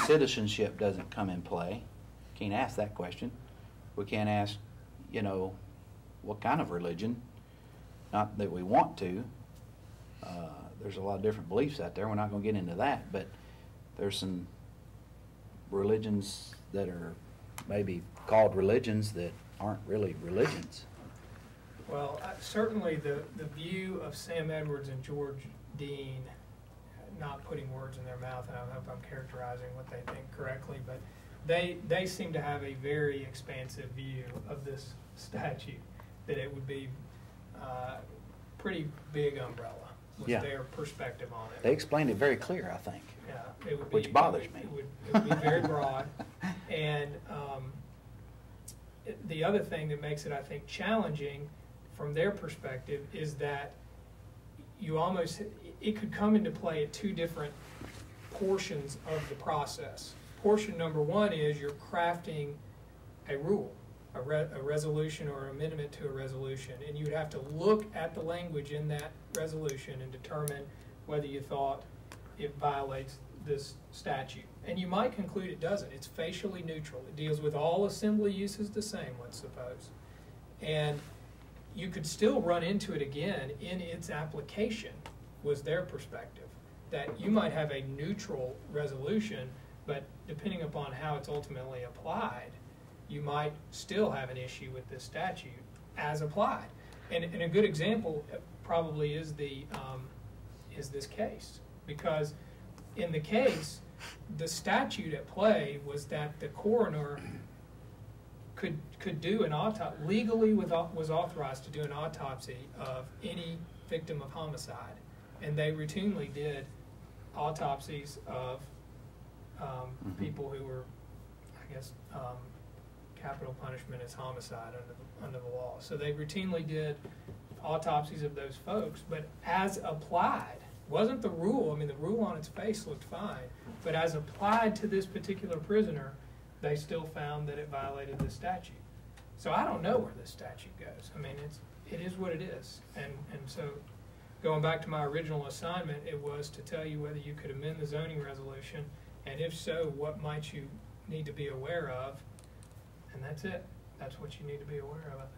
citizenship doesn't come in play. Can't ask that question. We can't ask, you know, what kind of religion. Not that we want to. There's a lot of different beliefs out there. We're not going to get into that, but there's some religions that are maybe called religions that aren't really religions. Well, certainly the view of Sam Edwards and George Dean not putting words in their mouth, and I hope I'm characterizing what they think correctly, but they seem to have a very expansive view of this statute, that it would be pretty big umbrella was Yeah. their perspective on it. They explained it very clear, I think. Yeah, it would be. Which bothers me. It would be very broad. And the other thing that makes it, I think, challenging from their perspective is that it could come into play at two different portions of the process. Portion number one is you're crafting a rule, a resolution or amendment to a resolution, and you would have to look at the language in that resolution and determine whether you thought it violates this statute. And you might conclude it doesn't. It's facially neutral. It deals with all assembly uses the same, let's suppose. And you could still run into it again in its application, was their perspective. That you might have a neutral resolution, but depending upon how it's ultimately applied, you might still have an issue with this statute as applied. And a good example probably is this case, because in the case, the statute at play was that the coroner could do an autopsy, legally was authorized to do an autopsy of any victim of homicide, and they routinely did autopsies of people who were, I guess, capital punishment is homicide under the law. So they routinely did autopsies of those folks, but as applied, wasn't the rule, I mean, the rule on its face looked fine, but as applied to this particular prisoner, they still found that it violated the statute. So I don't know where this statute goes. I mean, it is what it is. And so going back to my original assignment, it was to tell you whether you could amend the zoning resolution, and if so, what might you need to be aware of. And that's it. That's what you need to be aware of.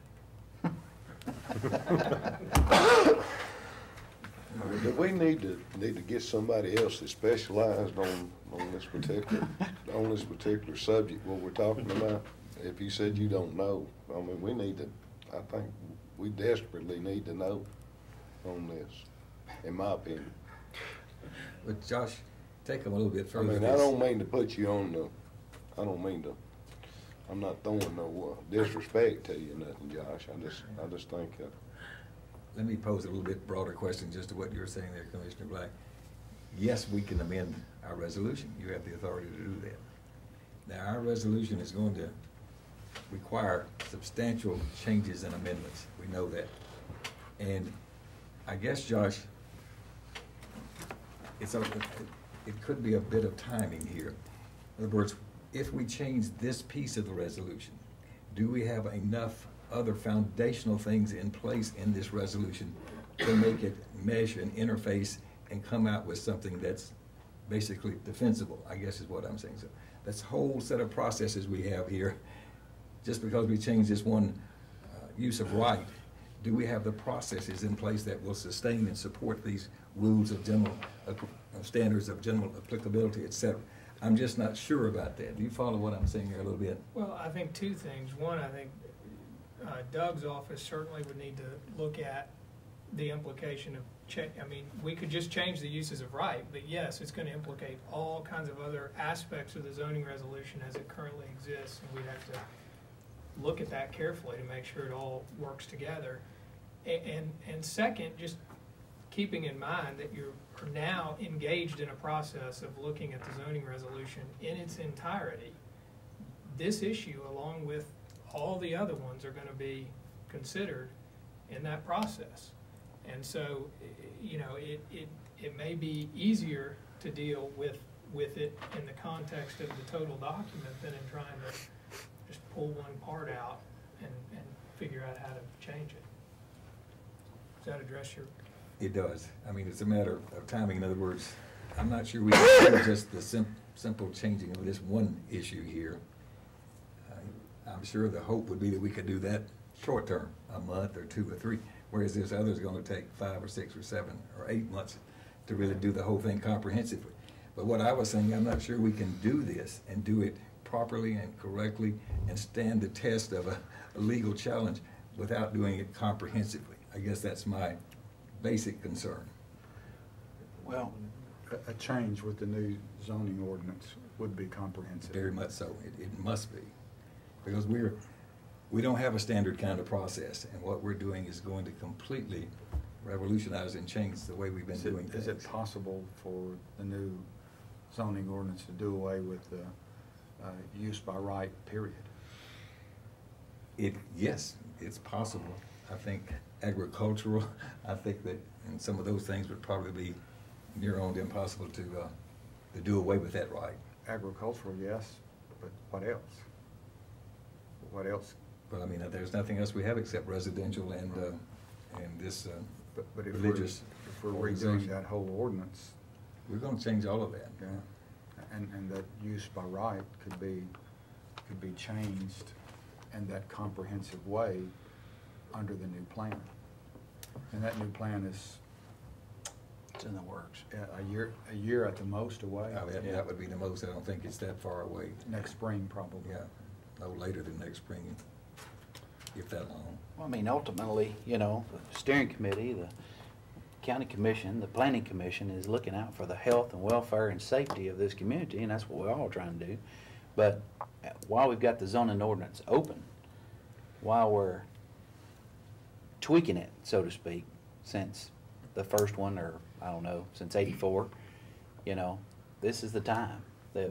Do we need to get somebody else that specialized on this particular subject, what we're talking about? If you said you don't know, I mean, I think we desperately need to know on this, in my opinion. But Josh, take them a little bit I further. mean, I don't mean to put you on I'm not throwing no disrespect to you, nothing, Josh. I just think. Let me pose a little bit broader question just to what you were saying there, Commissioner Black. Yes, we can amend our resolution. You have the authority to do that. Now, our resolution is going to require substantial changes and amendments. We know that. And I guess, Josh, it could be a bit of timing here. In other words, if we change this piece of the resolution, do we have enough other foundational things in place in this resolution to make it mesh and interface and come out with something that's basically defensible, I guess is what I'm saying. So this whole set of processes we have here, just because we change this one use of right, do we have the processes in place that will sustain and support these rules of general standards of general applicability, et cetera? I'm just not sure about that. Do you follow what I'm saying here a little bit? Well, I think two things. One, I think Doug's office certainly would need to look at the implication of I mean, we could just change the uses of right, but yes, it's going to implicate all kinds of other aspects of the zoning resolution as it currently exists, and we'd have to look at that carefully to make sure it all works together. And second, just keeping in mind that you're now engaged in a process of looking at the zoning resolution in its entirety. This issue, along with all the other ones, are going to be considered in that process. And so, you know, it may be easier to deal with it in the context of the total document than in trying to just pull one part out and figure out how to change it. Does that address your? It does. I mean, it's a matter of timing. In other words, I'm not sure we can do just the simple changing of this one issue here. I'm sure the hope would be that we could do that short term, a month or 2 or 3, whereas this other is going to take 5 or 6 or 7 or 8 months to really do the whole thing comprehensively. But what I was saying, I'm not sure we can do this and do it properly and correctly and stand the test of a legal challenge without doing it comprehensively. I guess that's my basic concern. Well, A change with the new zoning ordinance would be comprehensive. Very much so. It must be. Because we don't have a standard kind of process, and what we're doing is going to completely revolutionize and change the way we've been doing things. Is it possible for the new zoning ordinance to do away with the use by right, period? Yes, it's possible. I think agricultural, I think that, and some of those things would probably be near on impossible to do away with that right. Agricultural, yes, but what else? What else? But I mean, there's nothing else we have except residential and this But if religious. if we're redoing that whole ordinance, We're gonna change all of that. yeah, and that use by right could be changed in that comprehensive way under the new plan. And that new plan is It's in the works. a year at the most away. That would be the most. I don't think it's that far away. Next spring, probably. Yeah, no later than next spring, if that long. Well, I mean, ultimately, you know, the steering committee, the county commission, the planning commission is looking out for the health and welfare and safety of this community, and that's what we're all trying to do. But while we've got the zoning ordinance open, while we're tweaking it, so to speak, since the first one, or I don't know, since '84, you know, this is the time that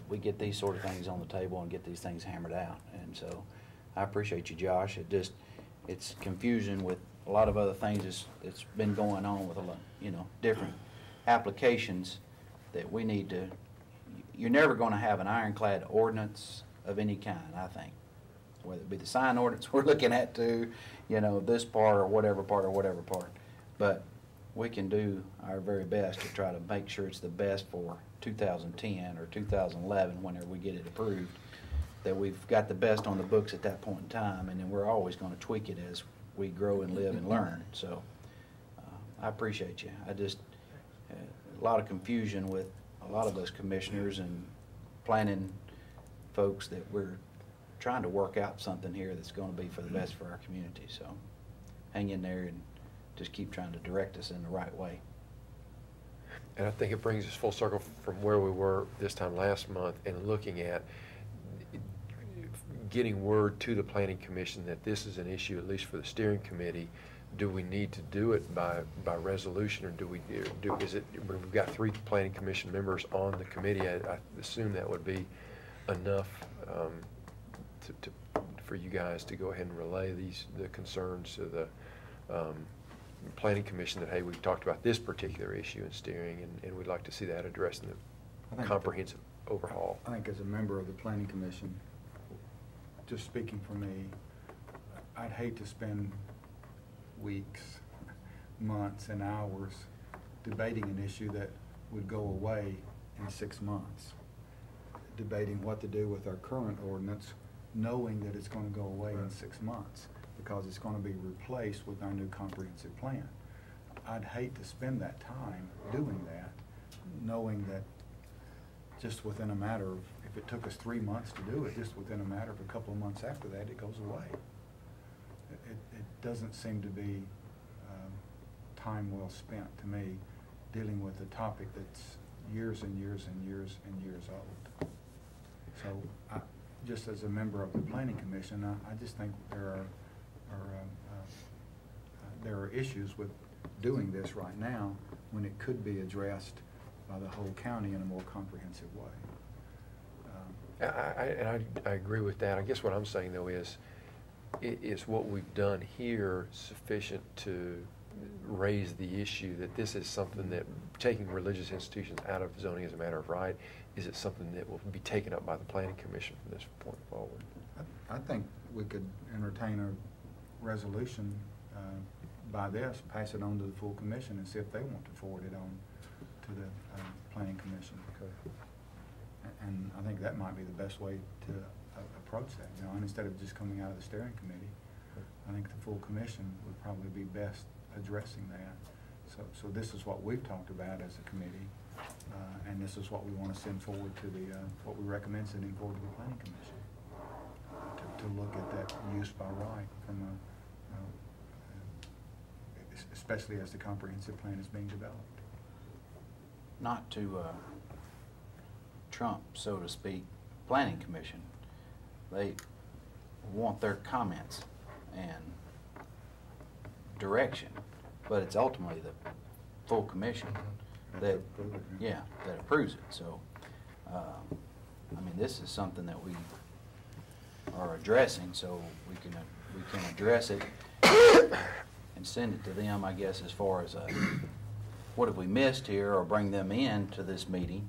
we get these sort of things on the table and get these things hammered out. And so I appreciate you, Josh. It's confusion with a lot of other things that's been going on with a lot, you know, different applications that we need to. You're never going to have an ironclad ordinance of any kind, I think, whether it be the sign ordinance we're looking at too, you know, this part or whatever part or whatever part. But we can do our very best to try to make sure it's the best for 2010 or 2011 whenever we get it approved, that we've got the best on the books at that point in time, and then we're always going to tweak it as we grow and live and learn. So I appreciate you. I just, a lot of confusion with a lot of us commissioners and planning folks that we're trying to work out something here that's going to be for the best for our community. So hang in there and just keep trying to direct us in the right way. And I think it brings us full circle from where we were this time last month and looking at getting word to the planning commission that this is an issue, at least for the steering committee. Do we need to do it by resolution, or do is it, we've got 3 planning commission members on the committee, I assume that would be enough for you guys to go ahead and relay the concerns to the planning commission that, hey, we've talked about this particular issue in steering, and we'd like to see that addressed in the comprehensive overhaul. I think as a member of the planning commission, just speaking for me, I'd hate to spend weeks, months, and hours debating an issue that would go away in 6 months. Debating what to do with our current ordinance, knowing that it's going to go away in 6 months because it's going to be replaced with our new comprehensive plan. I'd hate to spend that time doing that, knowing that just within a matter of, if it took us 3 months to do it, just within a matter of a couple of months after that, it goes away. It doesn't seem to be time well spent to me dealing with a topic that's years and years and years and years old. So just as a member of the planning commission, I just think there are issues with doing this right now when it could be addressed by the whole county in a more comprehensive way. I agree with that. I guess what I'm saying, though, is what we've done here sufficient to raise the issue that this is something that, taking religious institutions out of zoning as a matter of right, is it something that will be taken up by the planning commission from this point forward? I think we could entertain a resolution by this, pass it on to the full commission and see if they want to forward it on to the planning commission. Okay. And I think that might be the best way to approach that, you know, and instead of just coming out of the steering committee, I think the full commission would probably be best addressing that. So this is what we've talked about as a committee, and this is what we want to send forward to the, what we recommend sending forward to the planning commission, to look at that use by right from especially as the comprehensive plan is being developed. not to trump, so to speak, planning commission. They want their comments and direction, but it's ultimately the full commission that, yeah, that approves it. So, I mean, this is something that we are addressing, so we can address it and send it to them, I guess, as far as what have we missed here, or bring them in to this meeting,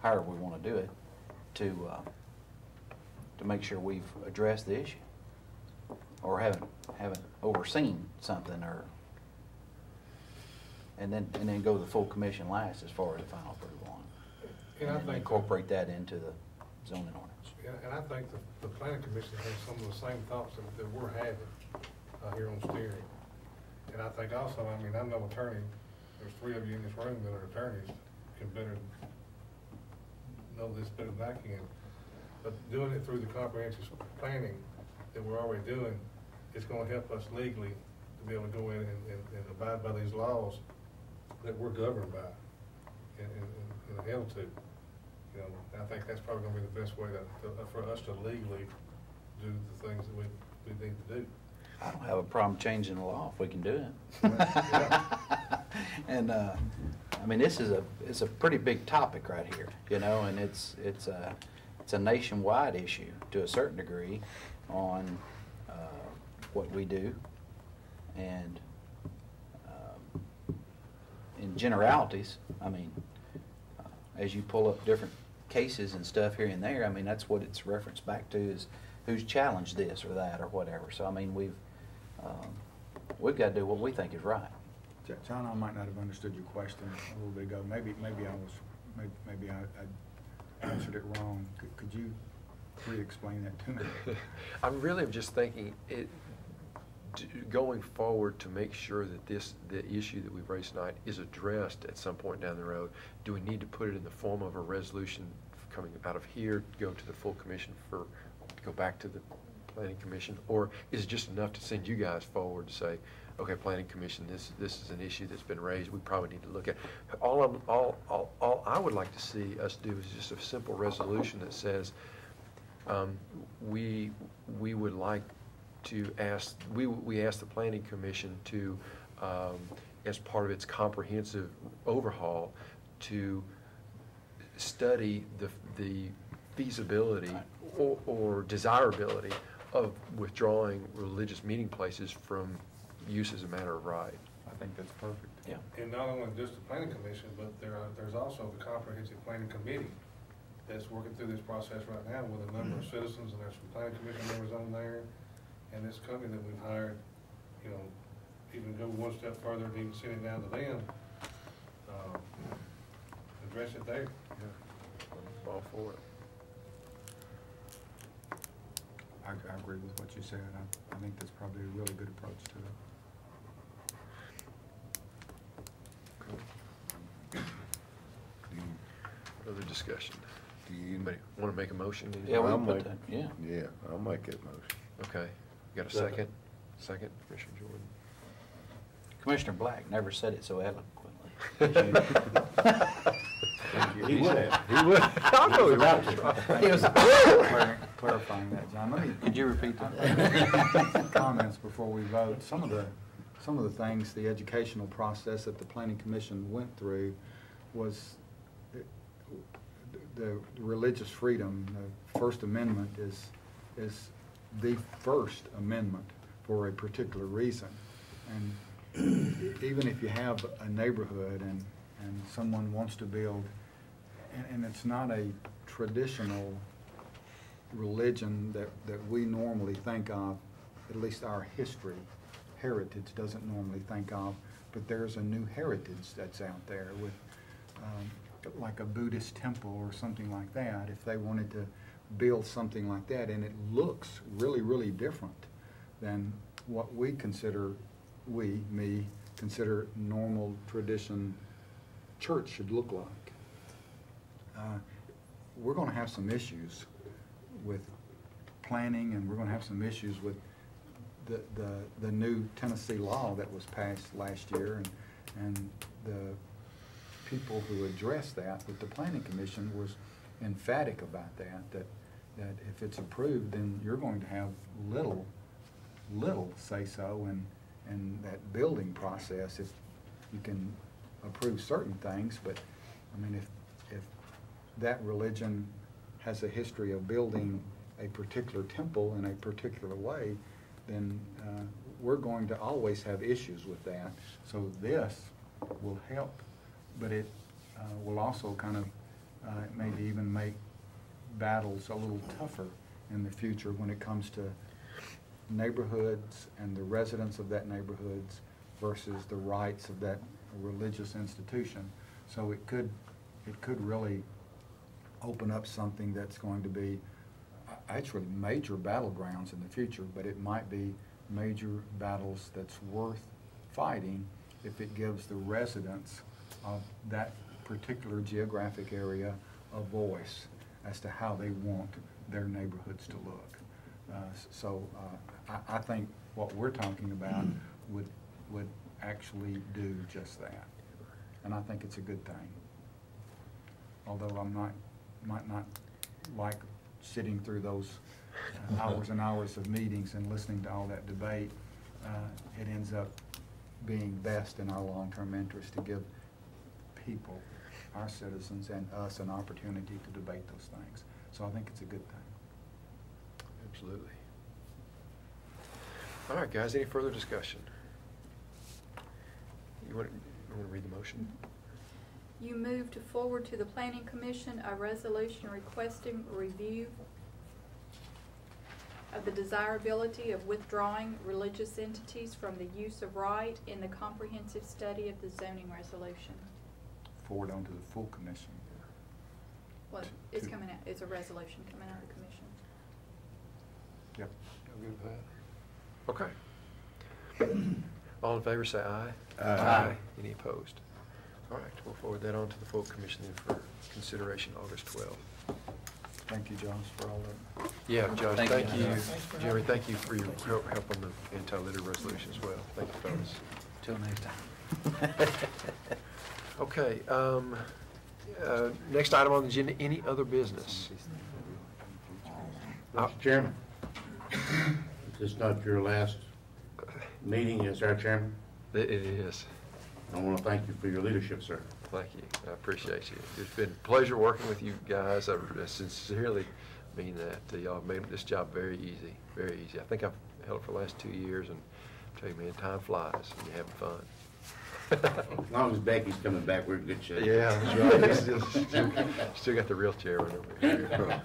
however we want to do it, to make sure we've addressed the issue, or haven't overseen something, or and then go to the full commission last as far as the final approval on it, And I and then think incorporate that into the zoning ordinance. Yeah, and I think the planning commission has some of the same thoughts that we're having here on steering. And I think also, I mean, I'm no attorney, there's 3 of you in this room that are attorneys, can better know this better than I can. But doing it through the comprehensive planning that we're already doing, it's gonna help us legally to be able to go in and abide by these laws that we're governed by and held to. You know, I think that's probably gonna be the best way for us to legally do the things that we need to do. I don't have a problem changing the law if we can do it. Yeah. And I mean, it's a pretty big topic right here, you know, and it's a nationwide issue to a certain degree on what we do, and in generalities, I mean, as you pull up different cases and stuff here and there, I mean, that's what it's referenced back to, is who's challenged this or that or whatever. So I mean, we've got to do what we think is right. John, I might not have understood your question a little bit ago. Maybe I answered it wrong. Could you re-explain that to me? I really am just thinking going forward to make sure that the issue that we've raised tonight is addressed at some point down the road. Do we need to put it in the form of a resolution coming out of here, go to the full commission to go back to the planning commission, or is it just enough to send you guys forward to say, okay, planning commission, this is an issue that's been raised, we probably need to look at. All I would like to see us do is just a simple resolution that says we would like to ask, we ask the planning commission to, as part of its comprehensive overhaul, to study the feasibility or desirability of withdrawing religious meeting places from use as a matter of right. I think that's perfect. Yeah. And not only just the planning commission, but there's also the comprehensive planning committee that's working through this process right now with a number of citizens, and there's some planning commission members on there. And this company that we've hired, you know, even go one step further and even send it down to them, address it there. Yeah. I'm all for it. I agree with what you said. I think that's probably a really good approach to it. Other discussion. Do you? Anybody want to make a motion? Yeah, I'll we put make- that, yeah. Yeah, I'll make that motion. Okay. You got a second? Second, Commissioner Jordan. Commissioner Black never said it so eloquently. He would. He would. I know he would. He was Clarifying that, John. Could you repeat that? Comments before we vote. Some of the things, the educational process that the planning commission went through was the religious freedom. The First Amendment is the First Amendment for a particular reason. And even if you have a neighborhood and someone wants to build, and it's not a traditional religion that we normally think of, at least our heritage doesn't normally think of, but there's a new heritage that's out there with like a Buddhist temple or something like that. If they wanted to build something like that, and it looks really, really different than what we consider, me consider normal tradition church should look like. We're going to have some issues with planning, and we're going to have some issues with the new Tennessee law that was passed last year, and the people who addressed that with the planning commission was emphatic about that if it's approved, then you're going to have little say-so in that building process. If you can approve certain things, but, I mean, if that religion has a history of building a particular temple in a particular way, then we're going to always have issues with that. So this will help, but it will also kind of maybe even make battles a little tougher in the future when it comes to neighborhoods and the residents of that neighborhoods versus the rights of that religious institution. So it could really open up something that's going to be actually major battlegrounds in the future, but it might be major battles that's worth fighting if it gives the residents of that particular geographic area a voice as to how they want their neighborhoods to look. I think what we're talking about would actually do just that, and I think it's a good thing. Although might not like sitting through those hours and hours of meetings and listening to all that debate, it ends up being best in our long-term interest to give people, our citizens and us, an opportunity to debate those things. So I think it's a good thing. Absolutely. All right, guys, any further discussion? You want to read the motion? You move to forward to the Planning Commission a resolution requesting review of the desirability of withdrawing religious entities from the use of right in the comprehensive study of the zoning resolution. Forward on to the full commission. Well, it's coming out, it's a resolution coming out of the commission. Yep. Y'all good with that? Okay. All in favor say aye. Aye. Any opposed? All right, we'll forward that on to the full commission then for consideration August 12th. Thank you, Josh, for all that. Yeah, Josh, Thank thank you. you. Thanks for Jerry, having thank you for your help on the anti-litter resolution as well. Thank you, fellas. Till next time. Okay, next item on the agenda, any other business? Mr. Chairman, is this not your last meeting as our chairman? It is. I want to thank you for your leadership, sir. Thank you. I appreciate you. It's been a pleasure working with you guys. I sincerely mean that. Y'all have made this job very easy, very easy. I think I've held it for the last 2 years, and I tell you, man, time flies and you're having fun. As long as Becky's coming back, we're in good shape. Yeah, that's right. Still got the real chair right over here.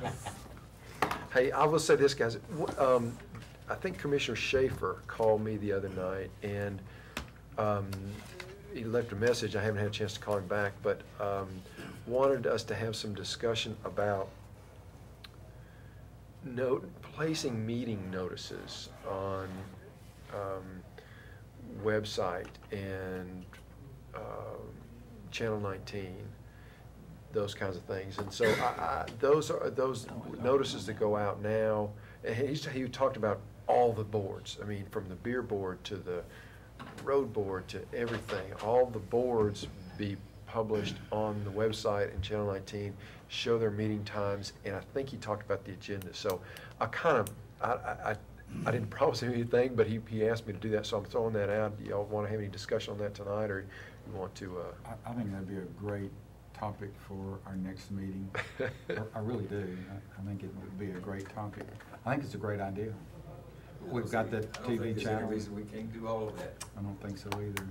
Hey, I will say this, guys. I think Commissioner Schaefer called me the other night, and he left a message. I haven't had a chance to call him back, but wanted us to have some discussion about placing meeting notices on website and Channel 19, those kinds of things. And so those notices that go out now, and he talked about all the boards. I mean, from the beer board to the road board to everything, all the boards be published on the website and Channel 19, show their meeting times, and I think he talked about the agenda. So I didn't promise him anything, but he asked me to do that, so I'm throwing that out. Do y'all want to have any discussion on that tonight, or you want to? I think that'd be a great topic for our next meeting. I really do. I think it would be a great topic. I think it's a great idea. We've got that TV channel. Any reason we can't do all of that. I don't think so either.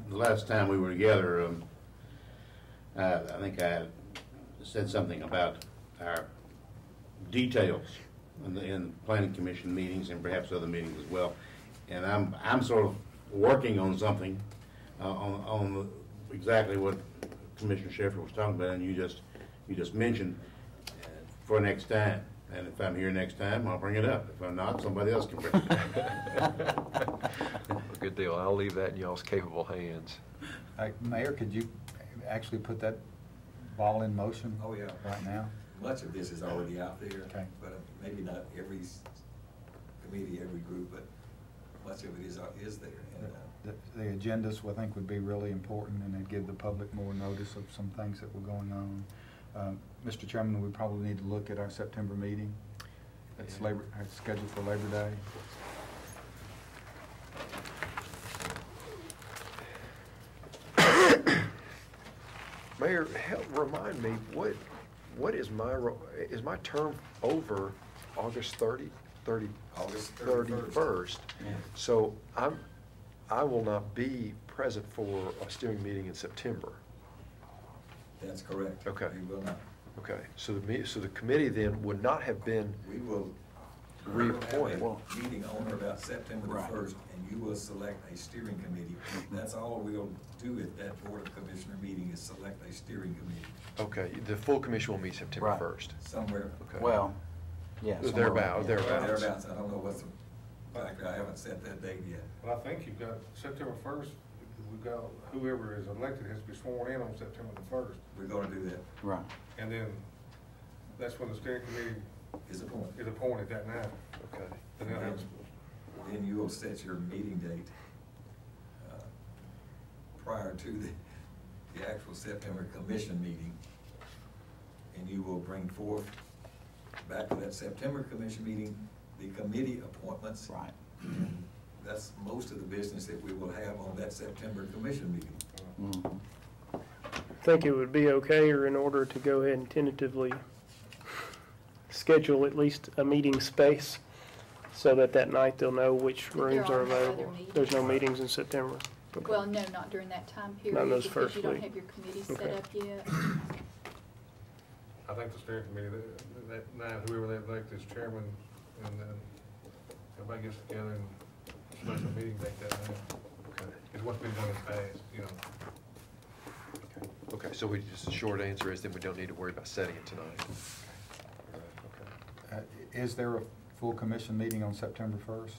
The last time we were together, I think I said something about our details in planning commission meetings and perhaps other meetings as well. And I'm sort of working on something on exactly what Commissioner Schaefer was talking about, and you just mentioned for next time. And if I'm here next time, I'll bring it up. If I'm not, somebody else can bring it up. Well, good deal. I'll leave that in y'all's capable hands. Mayor, could you actually put that ball in motion? Oh, yeah. Right now? Much of this is already out there. Okay. But maybe not every committee, every group, but much of it is there. And the agendas, I think, would be really important, and it'd give the public more notice of some things that were going on. Mr. Chairman, we probably need to look at our September meeting. It's scheduled for Labor Day. Mayor, remind me, what is is my term over August 31st? Yeah. So I will not be present for a steering meeting in September. That's correct. Okay. We will not. Okay, so the committee then would not have been We will reappointed. have a meeting on or about September the Right. 1st, and you will select a steering committee. That's all we'll do at that Board of Commissioner meeting, is select a steering committee Okay, the full commission will meet September Right. 1st. somewhere. Okay. Well, yeah. somewhere Thereabouts, around- thereabouts. Thereabouts. I don't know what's the factor. I haven't set that date yet. Well, I think you've got September 1st, we've got whoever is elected has to be sworn in on September the 1st. We're gonna do that. Right. And then that's when the steering committee Is a point. is appointed that night. Okay. And they'll have, Then you will set your meeting date prior to the actual September commission meeting. And you will bring forth, back to that September commission meeting, the committee appointments. Right. And that's most of the business that we will have on that September commission meeting. Mhm. Think it would be okay, or in order to go ahead and tentatively schedule at least a meeting space so that night they'll know which rooms are There are no other available? meetings. There's no meetings in September? Okay. Well, no, not during that time period. Not in those because first you don't week. have your committee set Okay. up yet. I think the steering committee, that night, whoever they elect as chairman, and then everybody gets together and special meeting date that night. Okay. It's what's been done in the past, you know. Okay, so the short answer is then we don't need to worry about setting it tonight. Okay. Is there a full commission meeting on September 1st?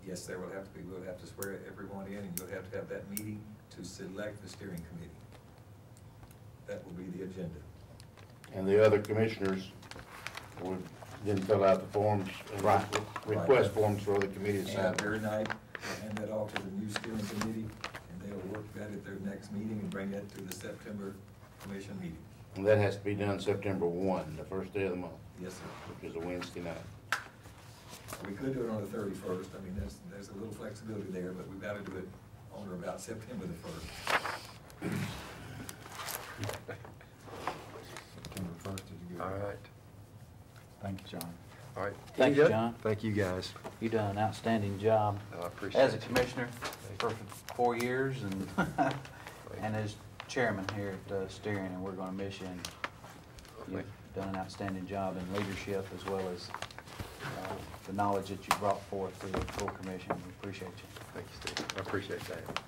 Yes, there will have to be. We'll have to swear everyone in, and you'll have to have that meeting to select the steering committee. That will be the agenda. And the other commissioners would then fill out the forms, Right. request forms for the committee to And sign. that very night, hand that off to the new steering committee, and they'll work that at their next meeting and bring that to the September commission meeting. And that has to be done September 1, the first day of the month, Yes, sir. which is a Wednesday night. We could do it on the 31st. I mean, there's a little flexibility there, but we've got to do it on or about September the 1st. September 1st, did you get All it? right, Thank you, John. all right. Thank Any you, good? John. Thank you, guys. You done an outstanding job I appreciate as a it. commissioner for 4 years and, and as chairman here at steering, and we're gonna miss you. And you've done an outstanding job in leadership as well as the knowledge that you brought forth to the full commission. We appreciate you. Thank you, Steve. I appreciate that.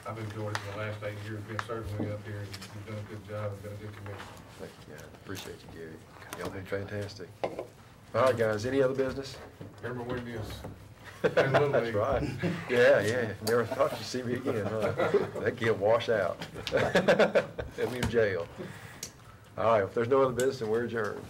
I've enjoyed it for the last 8 years, being serving up here, and you've done a good job, and been a good commissioner. Thank you, guys. Appreciate you, Gary. Y'all did fantastic. All right, guys, any other business? Remember when you was in Little That's League? right. Yeah. Never thought you'd see me again, huh? That kid wash out. Had me in jail. All right, if there's no other business, then we're adjourned.